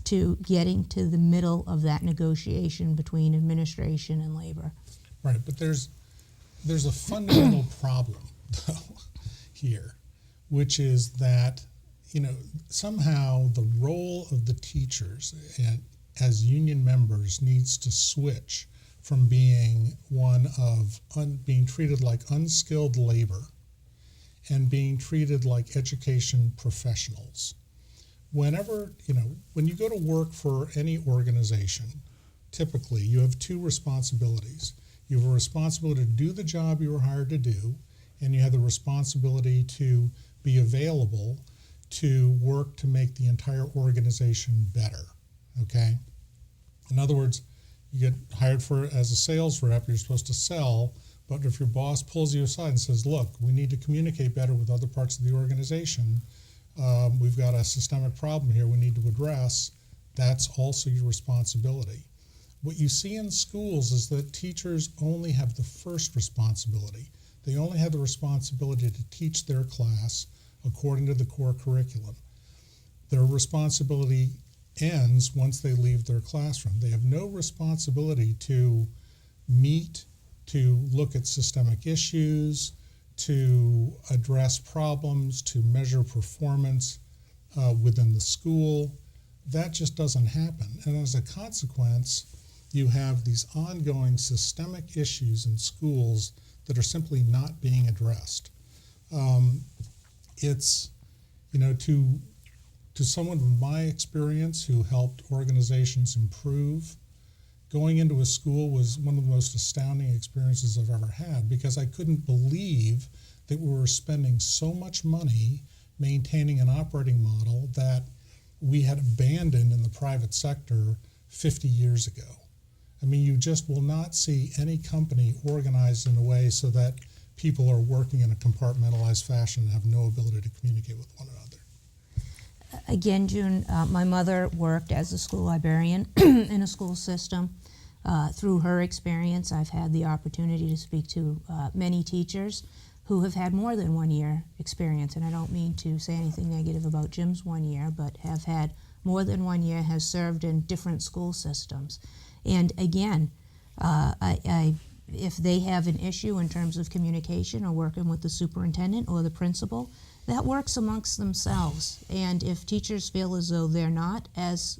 to getting to the middle of that negotiation between administration and labor. Right, but there's a fundamental problem, though, here, which is that somehow the role of the teachers as union members needs to switch from being one of being treated like unskilled labor and being treated like education professionals. When you go to work for any organization, typically you have two responsibilities. You have a responsibility to do the job you were hired to do, and you have the responsibility to be available to work to make the entire organization better, okay? In other words, you get hired as a sales rep, you're supposed to sell, but if your boss pulls you aside and says, look, we need to communicate better with other parts of the organization, we've got a systemic problem here we need to address, that's also your responsibility. What you see in schools is that teachers only have the first responsibility. They only have the responsibility to teach their class according to the core curriculum. Their responsibility ends once they leave their classroom. They have no responsibility to look at systemic issues, to address problems, to measure performance within the school. That just doesn't happen. And as a consequence, you have these ongoing systemic issues in schools that are simply not being addressed. It's, to someone from my experience who helped organizations improve, going into a school was one of the most astounding experiences I've ever had, because I couldn't believe that we were spending so much money maintaining an operating model that we had abandoned in the private sector 50 years ago. I mean, you just will not see any company organized in a way so that people are working in a compartmentalized fashion and have no ability to communicate with one another. Again, June, my mother worked as a school librarian in a school system. Through her experience, I've had the opportunity to speak to many teachers who have had more than 1 year experience, and I don't mean to say anything negative about Jim's 1 year, but have had more than 1 year, has served in different school systems. And again, if they have an issue in terms of communication or working with the superintendent or the principal, that works amongst themselves. And if teachers feel as though they're not as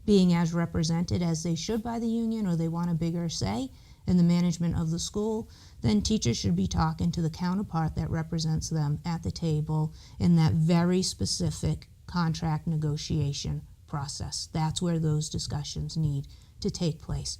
being as represented as they should by the union, or they want a bigger say in the management of the school, then teachers should be talking to the counterpart that represents them at the table in that very specific contract negotiation process. That's where those discussions need to take place.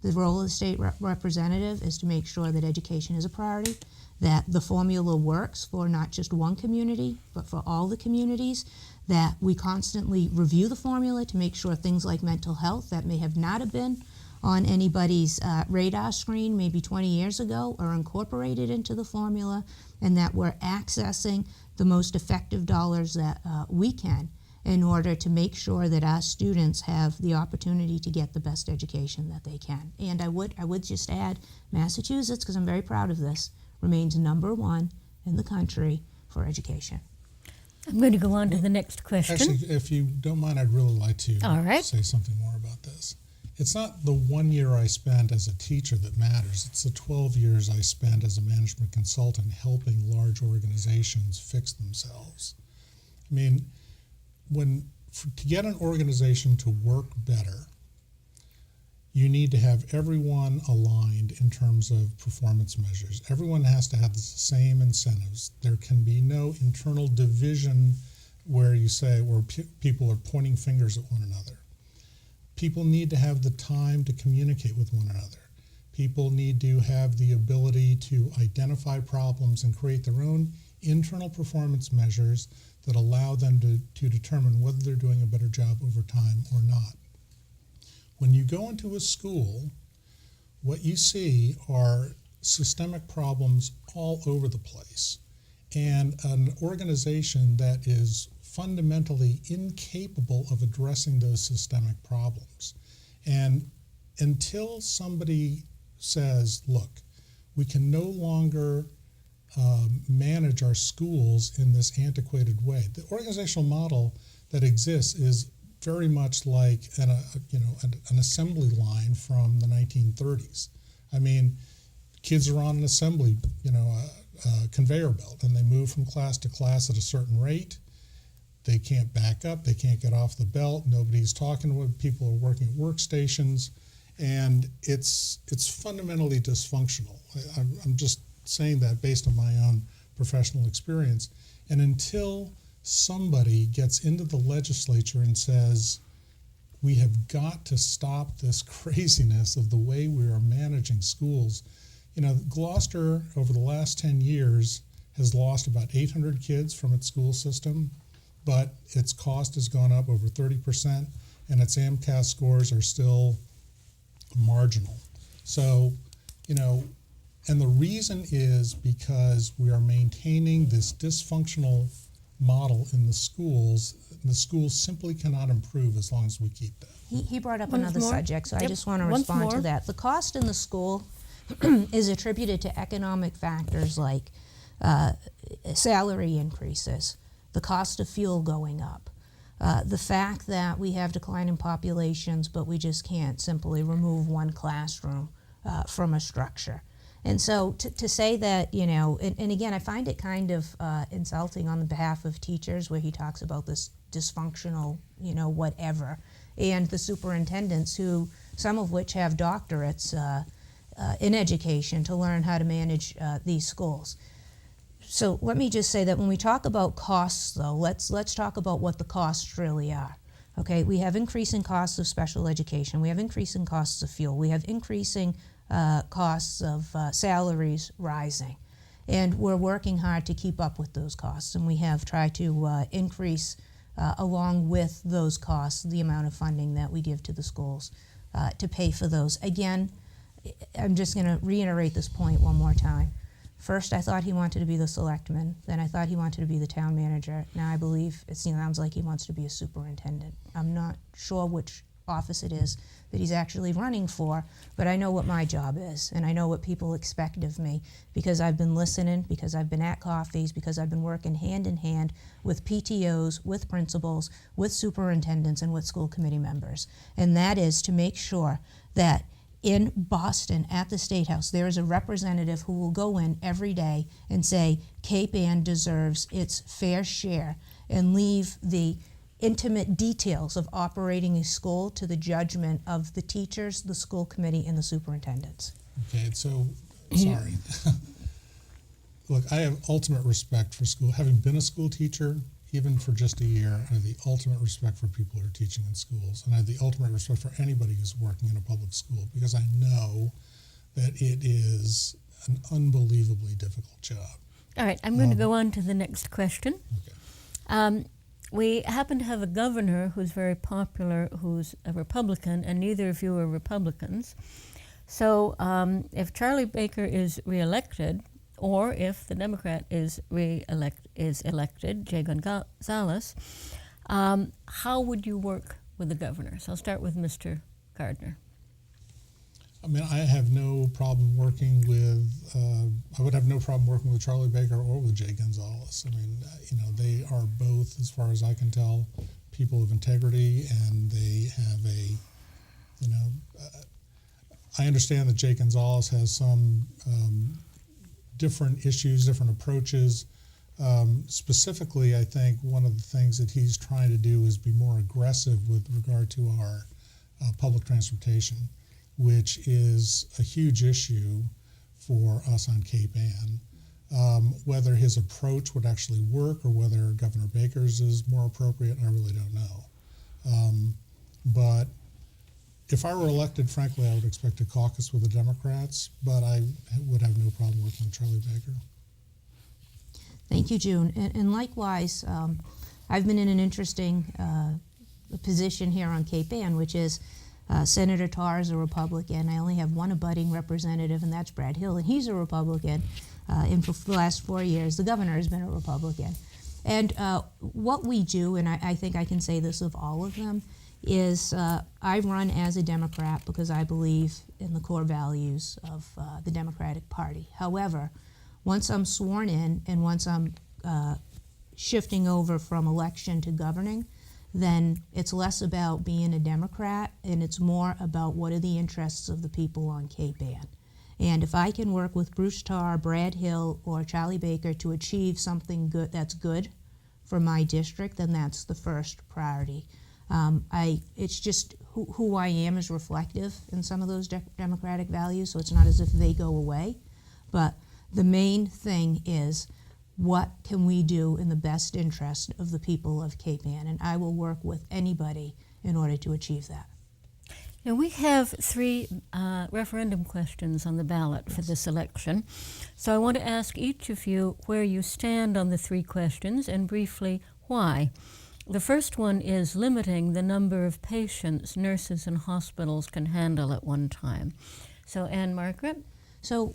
The role of the state representative is to make sure that education is a priority, that the formula works for not just one community, but for all the communities, that we constantly review the formula to make sure things like mental health that may have not have been on anybody's radar screen maybe 20 years ago are incorporated into the formula, and that we're accessing the most effective dollars that we can in order to make sure that our students have the opportunity to get the best education that they can. And I would just add, Massachusetts, because I'm very proud of this, remains #1 in the country for education. I'm going to go on to the next question. Actually, if you don't mind, I'd really like to All right. say something more about this. It's not the 1 year I spent as a teacher that matters. It's the 12 years I spent as a management consultant helping large organizations fix themselves. I mean, to get an organization to work better, you need to have everyone aligned in terms of performance measures. Everyone has to have the same incentives. There can be no internal division where people are pointing fingers at one another. People need to have the time to communicate with one another. People need to have the ability to identify problems and create their own internal performance measures that allow them to determine whether they're doing a better job over time or not. When you go into a school, what you see are systemic problems all over the place, and an organization that is fundamentally incapable of addressing those systemic problems. And until somebody says, look, we can no longer manage our schools in this antiquated way. The organizational model that exists is very much like an assembly line from the 1930s. I mean, kids are on an assembly, conveyor belt, and they move from class to class at a certain rate. They can't back up, they can't get off the belt, nobody's talking to them, people are working at workstations, and it's fundamentally dysfunctional. I'm just saying that based on my own professional experience. And until somebody gets into the legislature and says, we have got to stop this craziness of the way we are managing schools. Gloucester over the last 10 years has lost about 800 kids from its school system, but its cost has gone up over 30%, and its AMCAS scores are still marginal. So, and the reason is because we are maintaining this dysfunctional model in the schools. The schools simply cannot improve as long as we keep that. He brought up Once another more. subject, so I Yep. just want to Once respond more. to that. The cost in the school is attributed to economic factors like salary increases, the cost of fuel going up, the fact that we have declining populations, but we just can't simply remove one classroom from a structure. And so to say that, and again, I find it kind of insulting on the behalf of teachers where he talks about this dysfunctional, whatever, and the superintendents who, some of which have doctorates in education to learn how to manage these schools. So let me just say that when we talk about costs, though, let's talk about what the costs really are. Okay, we have increasing costs of special education. We have increasing costs of fuel. We have increasing costs of salaries rising. And we're working hard to keep up with those costs. And we have tried to increase along with those costs, the amount of funding that we give to the schools to pay for those. Again, I'm just going to reiterate this point one more time. First, I thought he wanted to be the selectman. Then I thought he wanted to be the town manager. Now I believe it sounds like he wants to be a superintendent. I'm not sure which office it is that he's actually running for, but I know what my job is, and I know what people expect of me because I've been listening, because I've been at coffees, because I've been working hand in hand with PTOs, with principals, with superintendents, and with school committee members. And that is to make sure that in Boston at the State House, there is a representative who will go in every day and say, Cape Ann deserves its fair share, and leave the intimate details of operating a school to the judgment of the teachers, the school committee, and the superintendents. Okay, so, sorry. Look, I have ultimate respect for school. Having been a school teacher, even for just a year, I have the ultimate respect for people who are teaching in schools. And I have the ultimate respect for anybody who's working in a public school, because I know that it is an unbelievably difficult job. All right, I'm going to go on to the next question. Okay. We happen to have a governor who's very popular, who's a Republican, and neither of you are Republicans. So if Charlie Baker is reelected, or if the Democrat is elected, Jay Gonzalez, how would you work with the governor? So I'll start with Mr. Gardner. I mean, I have no problem working with, I would have no problem working with Charlie Baker or with Jay Gonzalez. I mean, they are both, as far as I can tell, people of integrity, and they have I understand that Jay Gonzalez has some different issues, different approaches. Specifically, I think one of the things that he's trying to do is be more aggressive with regard to our public transportation, which is a huge issue for us on Cape Ann. Whether his approach would actually work or whether Governor Baker's is more appropriate, I really don't know. But if I were elected, frankly, I would expect to caucus with the Democrats, but I would have no problem working with Charlie Baker. Thank you, June. And likewise, I've been in an interesting position here on Cape Ann, which is Senator Tarr is a Republican. I only have one abutting representative, and that's Brad Hill, and he's a Republican. And for the last 4 years, the governor has been a Republican. And what we do, and I think I can say this of all of them, is I run as a Democrat because I believe in the core values of the Democratic Party. However, once I'm sworn in and once I'm shifting over from election to governing, then it's less about being a Democrat and it's more about what are the interests of the people on Cape Ann. And if I can work with Bruce Tarr, Brad Hill, or Charlie Baker to achieve something good that's good for my district, then that's the first priority. It's just who I am is reflective in some of those democratic values, so it's not as if they go away. But the main thing is, what can we do in the best interest of the people of Cape Ann? And I will work with anybody in order to achieve that. Now, we have 3 referendum questions on the ballot for this election. So I want to ask each of you where you stand on the 3 questions and briefly why. The first one is limiting the number of patients nurses and hospitals can handle at one time. So, Ann-Margaret? So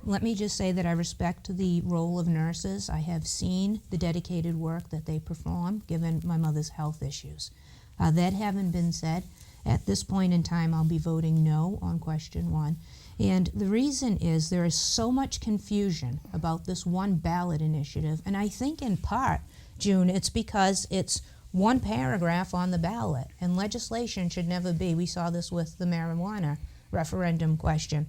let me just say that I respect the role of nurses. I have seen the dedicated work that they perform, given my mother's health issues. That having been said, at this point in time, I'll be voting no on question 1. And the reason is there is so much confusion about this one ballot initiative, and I think in part, June, it's because it's one paragraph on the ballot, and legislation should never be. We saw this with the marijuana referendum question.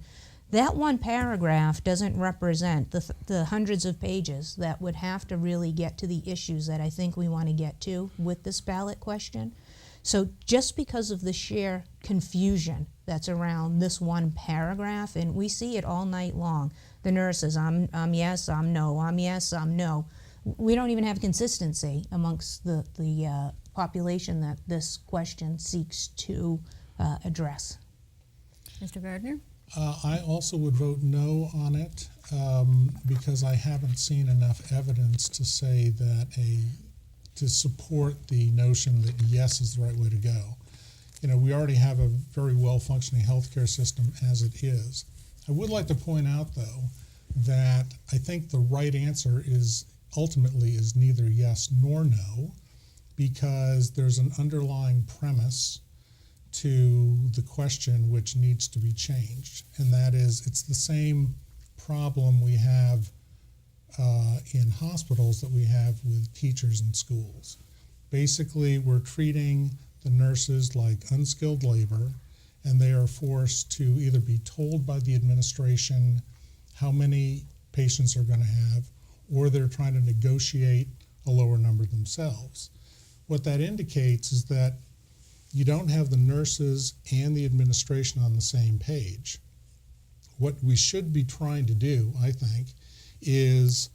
That one paragraph doesn't represent the hundreds of pages that would have to really get to the issues that I think we want to get to with this ballot question. So just because of the sheer confusion that's around this one paragraph, and we see it all night long, the nurses, I'm yes, I'm no, I'm yes, I'm no. We don't even have consistency amongst the population that this question seeks to address. Mr. Gardner? I also would vote no on it because I haven't seen enough evidence to say that a to support the notion that yes is the right way to go. You know, we already have a very well-functioning healthcare system as it is. I would like to point out, though, that I think the right answer is ultimately is neither yes nor no, because there's an underlying premise to the question which needs to be changed, and that is it's the same problem we have in hospitals that we have with teachers in schools. Basically, we're treating the nurses like unskilled labor, and they are forced to either be told by the administration how many patients are going to have, or they're trying to negotiate a lower number themselves. What that indicates is that you don't have the nurses and the administration on the same page. What we should be trying to do, I think, is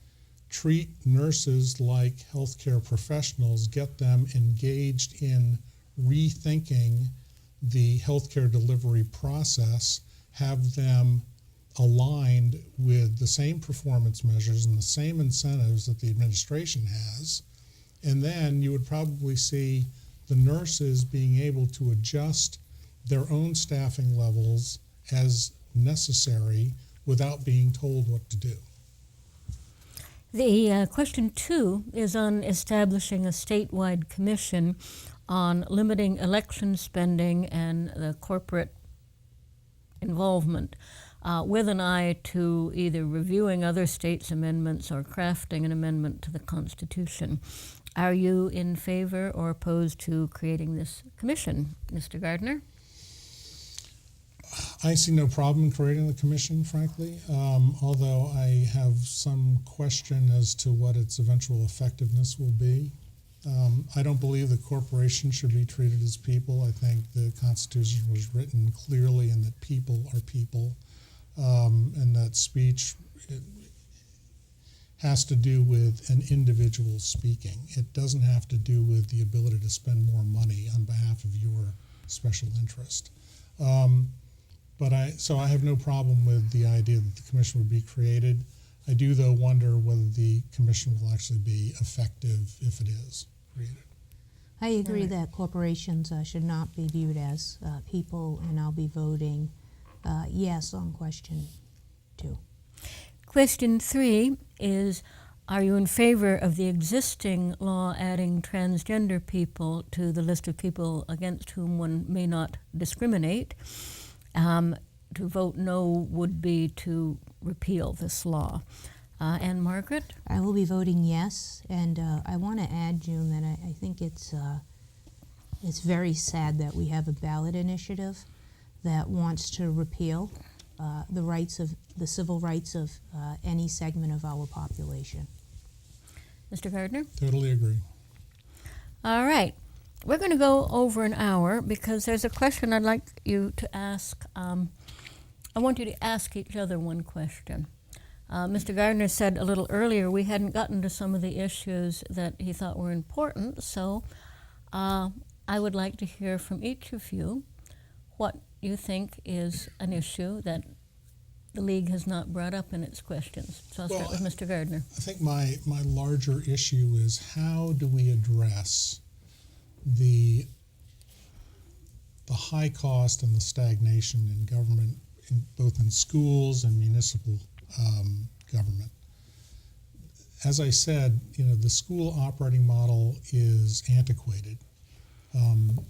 treat nurses like healthcare professionals, get them engaged in rethinking the healthcare delivery process, have them aligned with the same performance measures and the same incentives that the administration has. And then you would probably see the nurses being able to adjust their own staffing levels as necessary without being told what to do. The question 2 is on establishing a statewide commission on limiting election spending and the corporate involvement, with an eye to either reviewing other states' amendments or crafting an amendment to the Constitution. Are you in favor or opposed to creating this commission, Mr. Gardner? I see no problem in creating the commission, frankly, although I have some question as to what its eventual effectiveness will be. I don't believe the corporation should be treated as people. I think the Constitution was written clearly and that people are people, and that speech has to do with an individual speaking. It doesn't have to do with the ability to spend more money on behalf of your special interest. So I have no problem with the idea that the commission would be created. I do, though, wonder whether the commission will actually be effective if it is created. I agree that corporations should not be viewed as people, and I'll be voting yes on question 2. Question 3 is, are you in favor of the existing law adding transgender people to the list of people against whom one may not discriminate? To vote no would be to repeal this law. Ann-Margaret? I will be voting yes, and I want to add, June, that I think it's very sad that we have a ballot initiative that wants to repeal the civil rights of any segment of our population. Mr. Gardner? Totally agree. All right. We're going to go over an hour because there's a question I'd like you to ask. I want you to ask each other one question. Mr. Gardner said a little earlier we hadn't gotten to some of the issues that he thought were important, so I would like to hear from each of you what you think is an issue that the League has not brought up in its questions. So I'll start with Mr. Gardner. I think my larger issue is how do we address the high cost and the stagnation in government, both in schools and municipal government. As I said, the school operating model is antiquated. I'm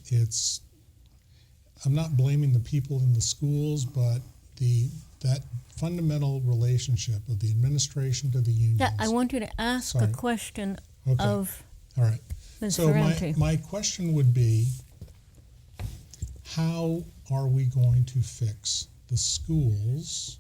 not blaming the people in the schools, but that fundamental relationship of the administration to the unions. Yeah, I want you to ask a question of All right. Ms. So Ferrante. my question would be, how are we going to fix the schools,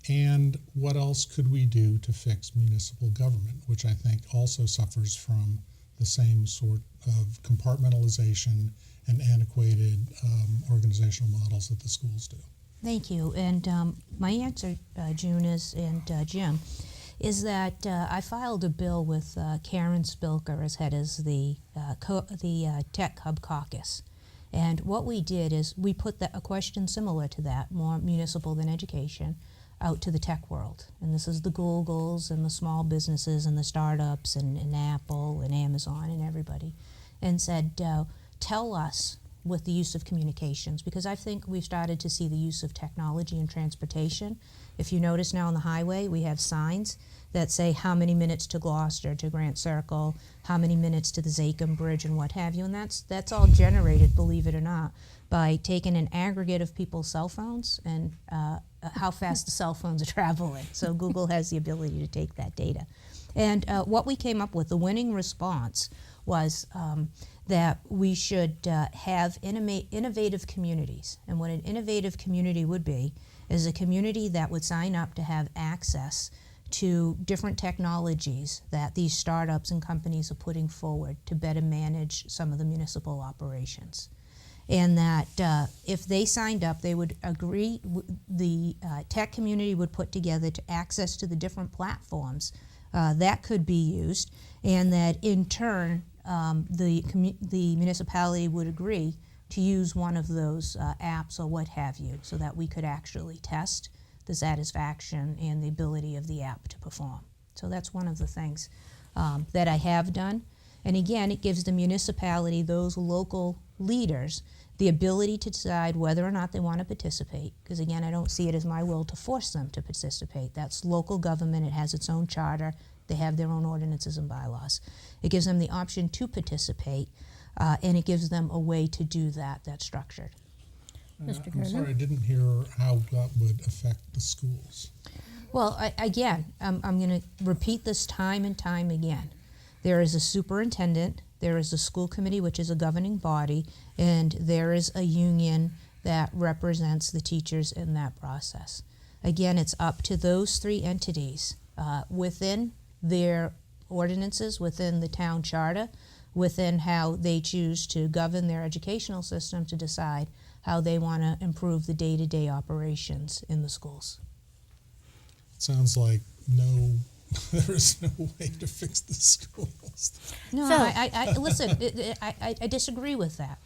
and what else could we do to fix municipal government, which I think also suffers from the same sort of compartmentalization and antiquated organizational models that the schools do? Thank you. And my answer, June, and Jim, is that I filed a bill with Karen Spilker as head of the Tech Hub Caucus. And what we did is we put a question similar to that, more municipal than education, out to the tech world. And this is the Googles and the small businesses and the startups and Apple and Amazon and everybody, and said, tell us with the use of communications, because I think we've started to see the use of technology in transportation. If you notice now on the highway, we have signs that say how many minutes to Gloucester, to Grant Circle, how many minutes to the Zachem Bridge, and what have you. And that's all generated, believe it or not, by taking an aggregate of people's cell phones and how fast the cell phones are traveling. So Google has the ability to take that data. And what we came up with, the winning response, was that we should have innovative communities. And what an innovative community would be is a community that would sign up to have access to different technologies that these startups and companies are putting forward to better manage some of the municipal operations. And that if they signed up, they would agree, the tech community would put together to access to the different platforms that could be used, and that in turn the municipality would agree to use one of those apps or what have you, so that we could actually test the satisfaction and the ability of the app to perform. So that's one of the things that I have done. And again, it gives the municipality, those local leaders, the ability to decide whether or not they want to participate. Because again, I don't see it as my will to force them to participate. That's local government. It has its own charter. They have their own ordinances and bylaws. It gives them the option to participate, and it gives them a way to do that that's structured. Mr. I'm Gardner? sorry, I didn't hear how that would affect the schools. Well, I'm going to repeat this time and time again. There is a superintendent, there is a school committee, which is a governing body, and there is a union that represents the teachers in that process. Again, it's up to those three entities within their ordinances, within the town charter, within how they choose to govern their educational system, to decide how they want to improve the day-to-day operations in the schools. It sounds like there is no way to fix the schools. No, So- I listen, I disagree with that.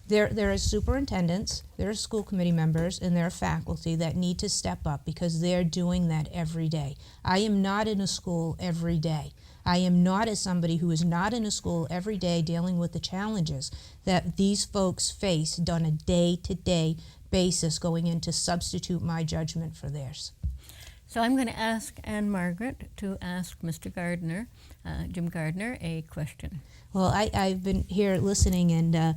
There are superintendents, there are school committee members, and there are faculty that need to step up because they're doing that every day. I am not in a school every day. I am not as somebody who is not in a school every day dealing with the challenges that these folks face on a day-to-day basis, going in to substitute my judgment for theirs. So I'm going to ask Ann-Margaret to ask Mr. Gardner, Jim Gardner, a question. Well, I've been here listening, and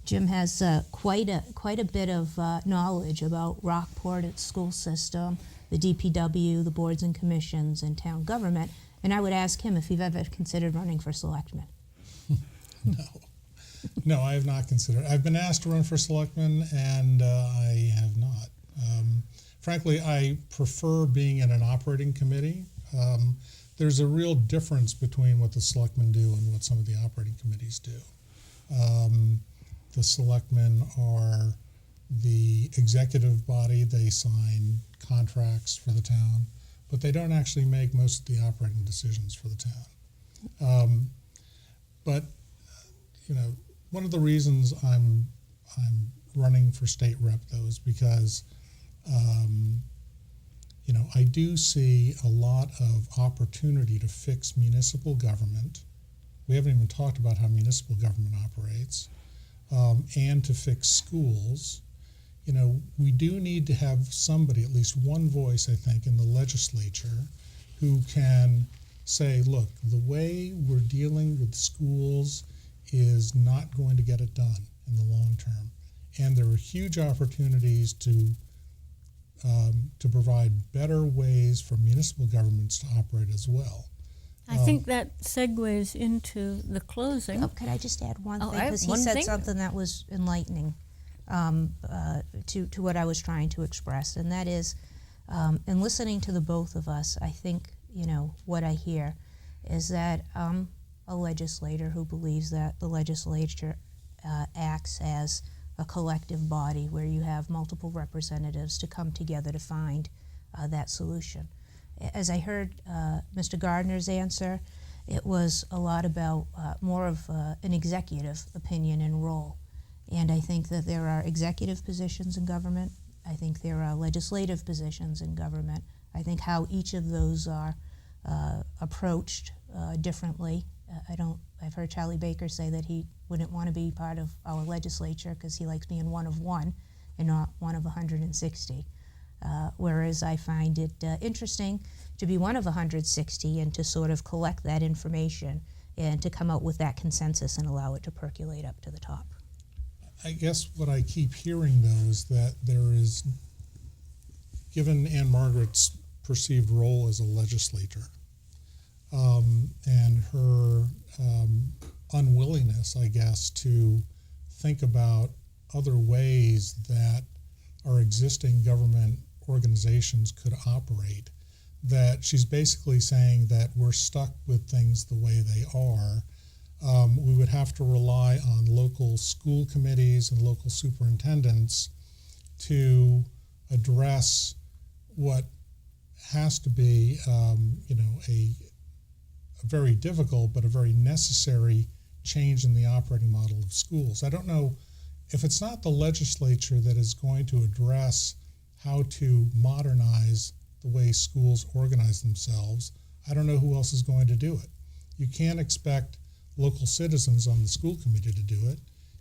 Jim has quite a bit of knowledge about Rockport, its school system, the DPW, the boards and commissions, and town government. And I would ask him if he've ever considered running for selectman. No, I have not considered. I've been asked to run for selectman, and I have not. Frankly, I prefer being in an operating committee. There's a real difference between what the selectmen do and what some of the operating committees do. The selectmen are the executive body. They sign contracts for the town, but they don't actually make most of the operating decisions for the town. But one of the reasons I'm running for state rep, though, is because I do see a lot of opportunity to fix municipal government. We haven't even talked about how municipal government operates, and to fix schools. We do need to have somebody, at least one voice, I think, in the legislature who can say, look, the way we're dealing with schools is not going to get it done in the long term. And there are huge opportunities to provide better ways for municipal governments to operate as well. I think that segues into the closing. Oh, could I just add one Oh, thing? I have Because he one said thing. something that was enlightening to what I was trying to express, and that is, in listening to the both of us, I think, what I hear is that I'm a legislator who believes that the legislature acts as a collective body where you have multiple representatives to come together to find that solution. As I heard Mr. Gardner's answer, it was a lot about more of an executive opinion and role. And I think that there are executive positions in government, I think there are legislative positions in government. I think how each of those are approached differently. I've heard Charlie Baker say that he wouldn't want to be part of our legislature because he likes being one of one and not one of 160. Whereas I find it interesting to be one of 160 and to sort of collect that information and to come out with that consensus and allow it to percolate up to the top. I guess what I keep hearing, though, is that there is, given Ann-Margaret's perceived role as a legislator, and her unwillingness, I guess, to think about other ways that our existing government organizations could operate, that she's basically saying that we're stuck with things the way they are. We would have to rely on local school committees and local superintendents to address what has to be, a very difficult but a very necessary change in the operating model of schools. I don't know if it's not the legislature that is going to address how to modernize the way schools organize themselves. I don't know who else is going to do it. You can't expect local citizens on the school committee to do it.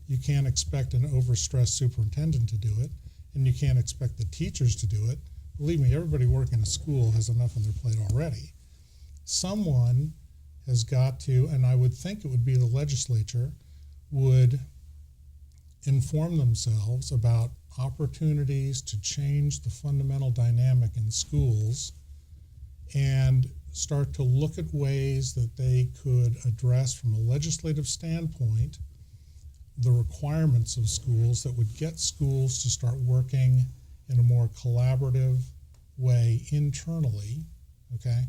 You can't expect an overstressed superintendent to do it, and you can't expect the teachers to do it. Believe me, everybody working in a school has enough on their plate already. Someone has got to, and I would think it would be the legislature, would inform themselves about opportunities to change the fundamental dynamic in schools and start to look at ways that they could address from a legislative standpoint the requirements of schools that would get schools to start working in a more collaborative way internally, okay?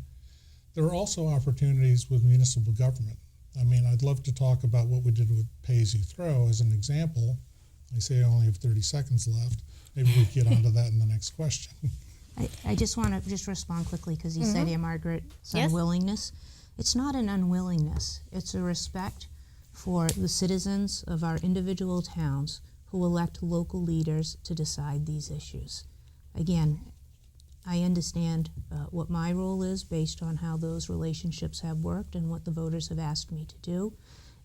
There are also opportunities with municipal government. I mean, I'd love to talk about what we did with pay-as-you-throw as an example. I say I only have 30 seconds left. Maybe we get onto that in the next question. I just want to just respond quickly because you said Ann-Margaret's Yes. unwillingness. It's not an unwillingness. It's a respect for the citizens of our individual towns who elect local leaders to decide these issues. Again, I understand what my role is based on how those relationships have worked and what the voters have asked me to do.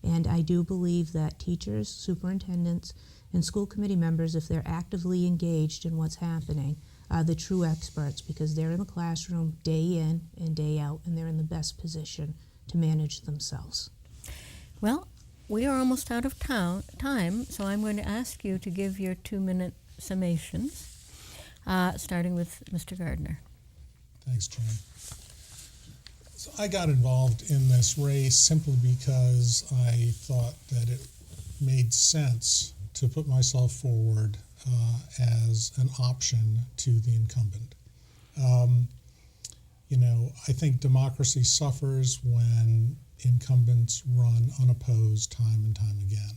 And I do believe that teachers, superintendents, and school committee members, if they're actively engaged in what's happening, are the true experts because they're in the classroom day in and day out, and they're in the best position to manage themselves. Well, we are almost out of time, so I'm going to ask you to give your 2-minute summations, starting with Mr. Gardner. Thanks, Jan. So I got involved in this race simply because I thought that it made sense to put myself forward as an option to the incumbent. I think democracy suffers when incumbents run unopposed time and time again.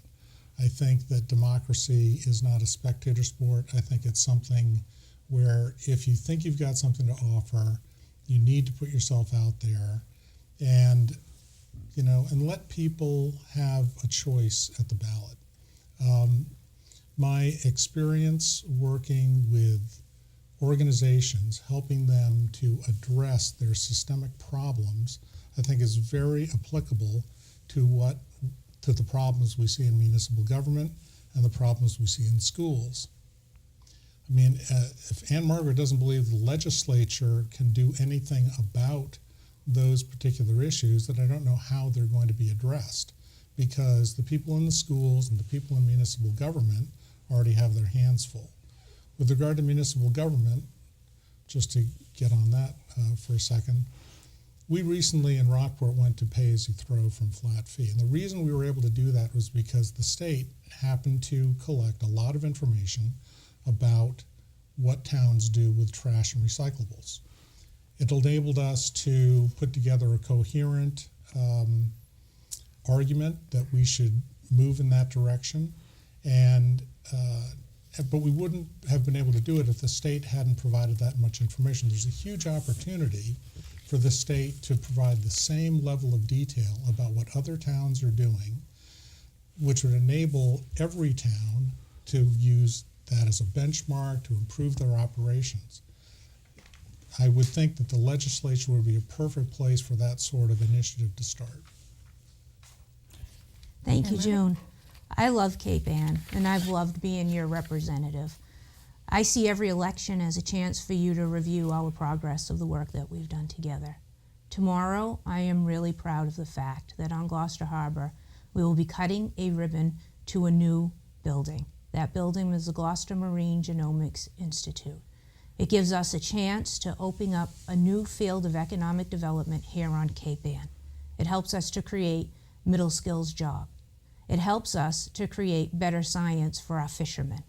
I think that democracy is not a spectator sport. I think it's something where if you think you've got something to offer, you need to put yourself out there and let people have a choice at the ballot. My experience working with organizations, helping them to address their systemic problems, I think is very applicable to the problems we see in municipal government and the problems we see in schools. I mean, if Ann-Margaret doesn't believe the legislature can do anything about those particular issues, then I don't know how they're going to be addressed, because the people in the schools and the people in municipal government already have their hands full. With regard to municipal government, just to get on that for a second, we recently in Rockport went to pay-as-you-throw from flat fee. And the reason we were able to do that was because the state happened to collect a lot of information about what towns do with trash and recyclables. It enabled us to put together a coherent argument that we should move in that direction, but we wouldn't have been able to do it if the state hadn't provided that much information. There's a huge opportunity for the state to provide the same level of detail about what other towns are doing, which would enable every town to use that as a benchmark to improve their operations. I would think that the legislature would be a perfect place for that sort of initiative to start. Thank you, June. I love Cape Ann, and I've loved being your representative. I see every election as a chance for you to review our progress of the work that we've done together. Tomorrow, I am really proud of the fact that on Gloucester Harbor, we will be cutting a ribbon to a new building. That building is the Gloucester Marine Genomics Institute. It gives us a chance to open up a new field of economic development here on Cape Ann. It helps us to create middle skills jobs. It helps us to create better science for our fishermen.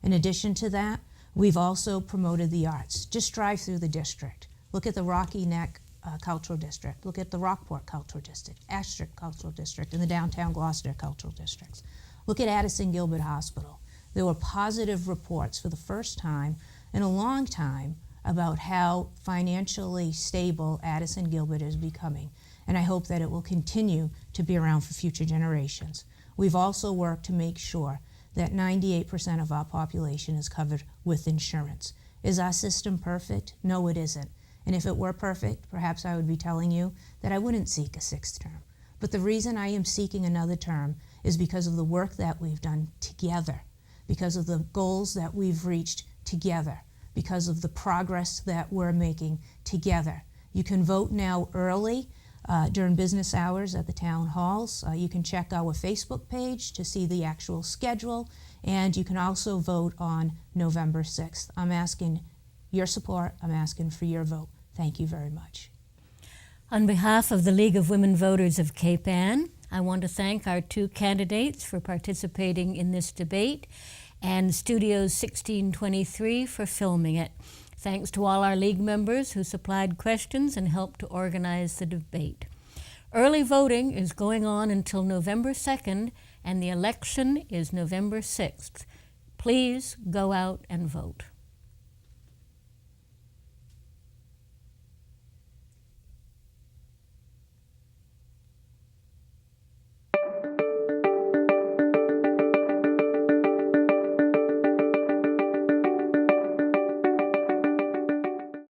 In addition to that, we've also promoted the arts. Just drive through the district. Look at the Rocky Neck Cultural District. Look at the Rockport Cultural District, Essex Cultural District, and the downtown Gloucester Cultural Districts. Look at Addison Gilbert Hospital. There were positive reports for the first time in a long time about how financially stable Addison Gilbert is becoming, and I hope that it will continue to be around for future generations. We've also worked to make sure that 98% of our population is covered with insurance. Is our system perfect? No, it isn't. And if it were perfect, perhaps I would be telling you that I wouldn't seek a sixth term. But the reason I am seeking another term is because of the work that we've done together, because of the goals that we've reached together, because of the progress that we're making together. You can vote now early during business hours at the town halls. You can check our Facebook page to see the actual schedule, and you can also vote on November 6th. I'm asking your support. I'm asking for your vote. Thank you very much. On behalf of the League of Women Voters of Cape Ann, I want to thank our two candidates for participating in this debate and Studios 1623 for filming it. Thanks to all our League members who supplied questions and helped to organize the debate. Early voting is going on until November 2nd, and the election is November 6th. Please go out and vote.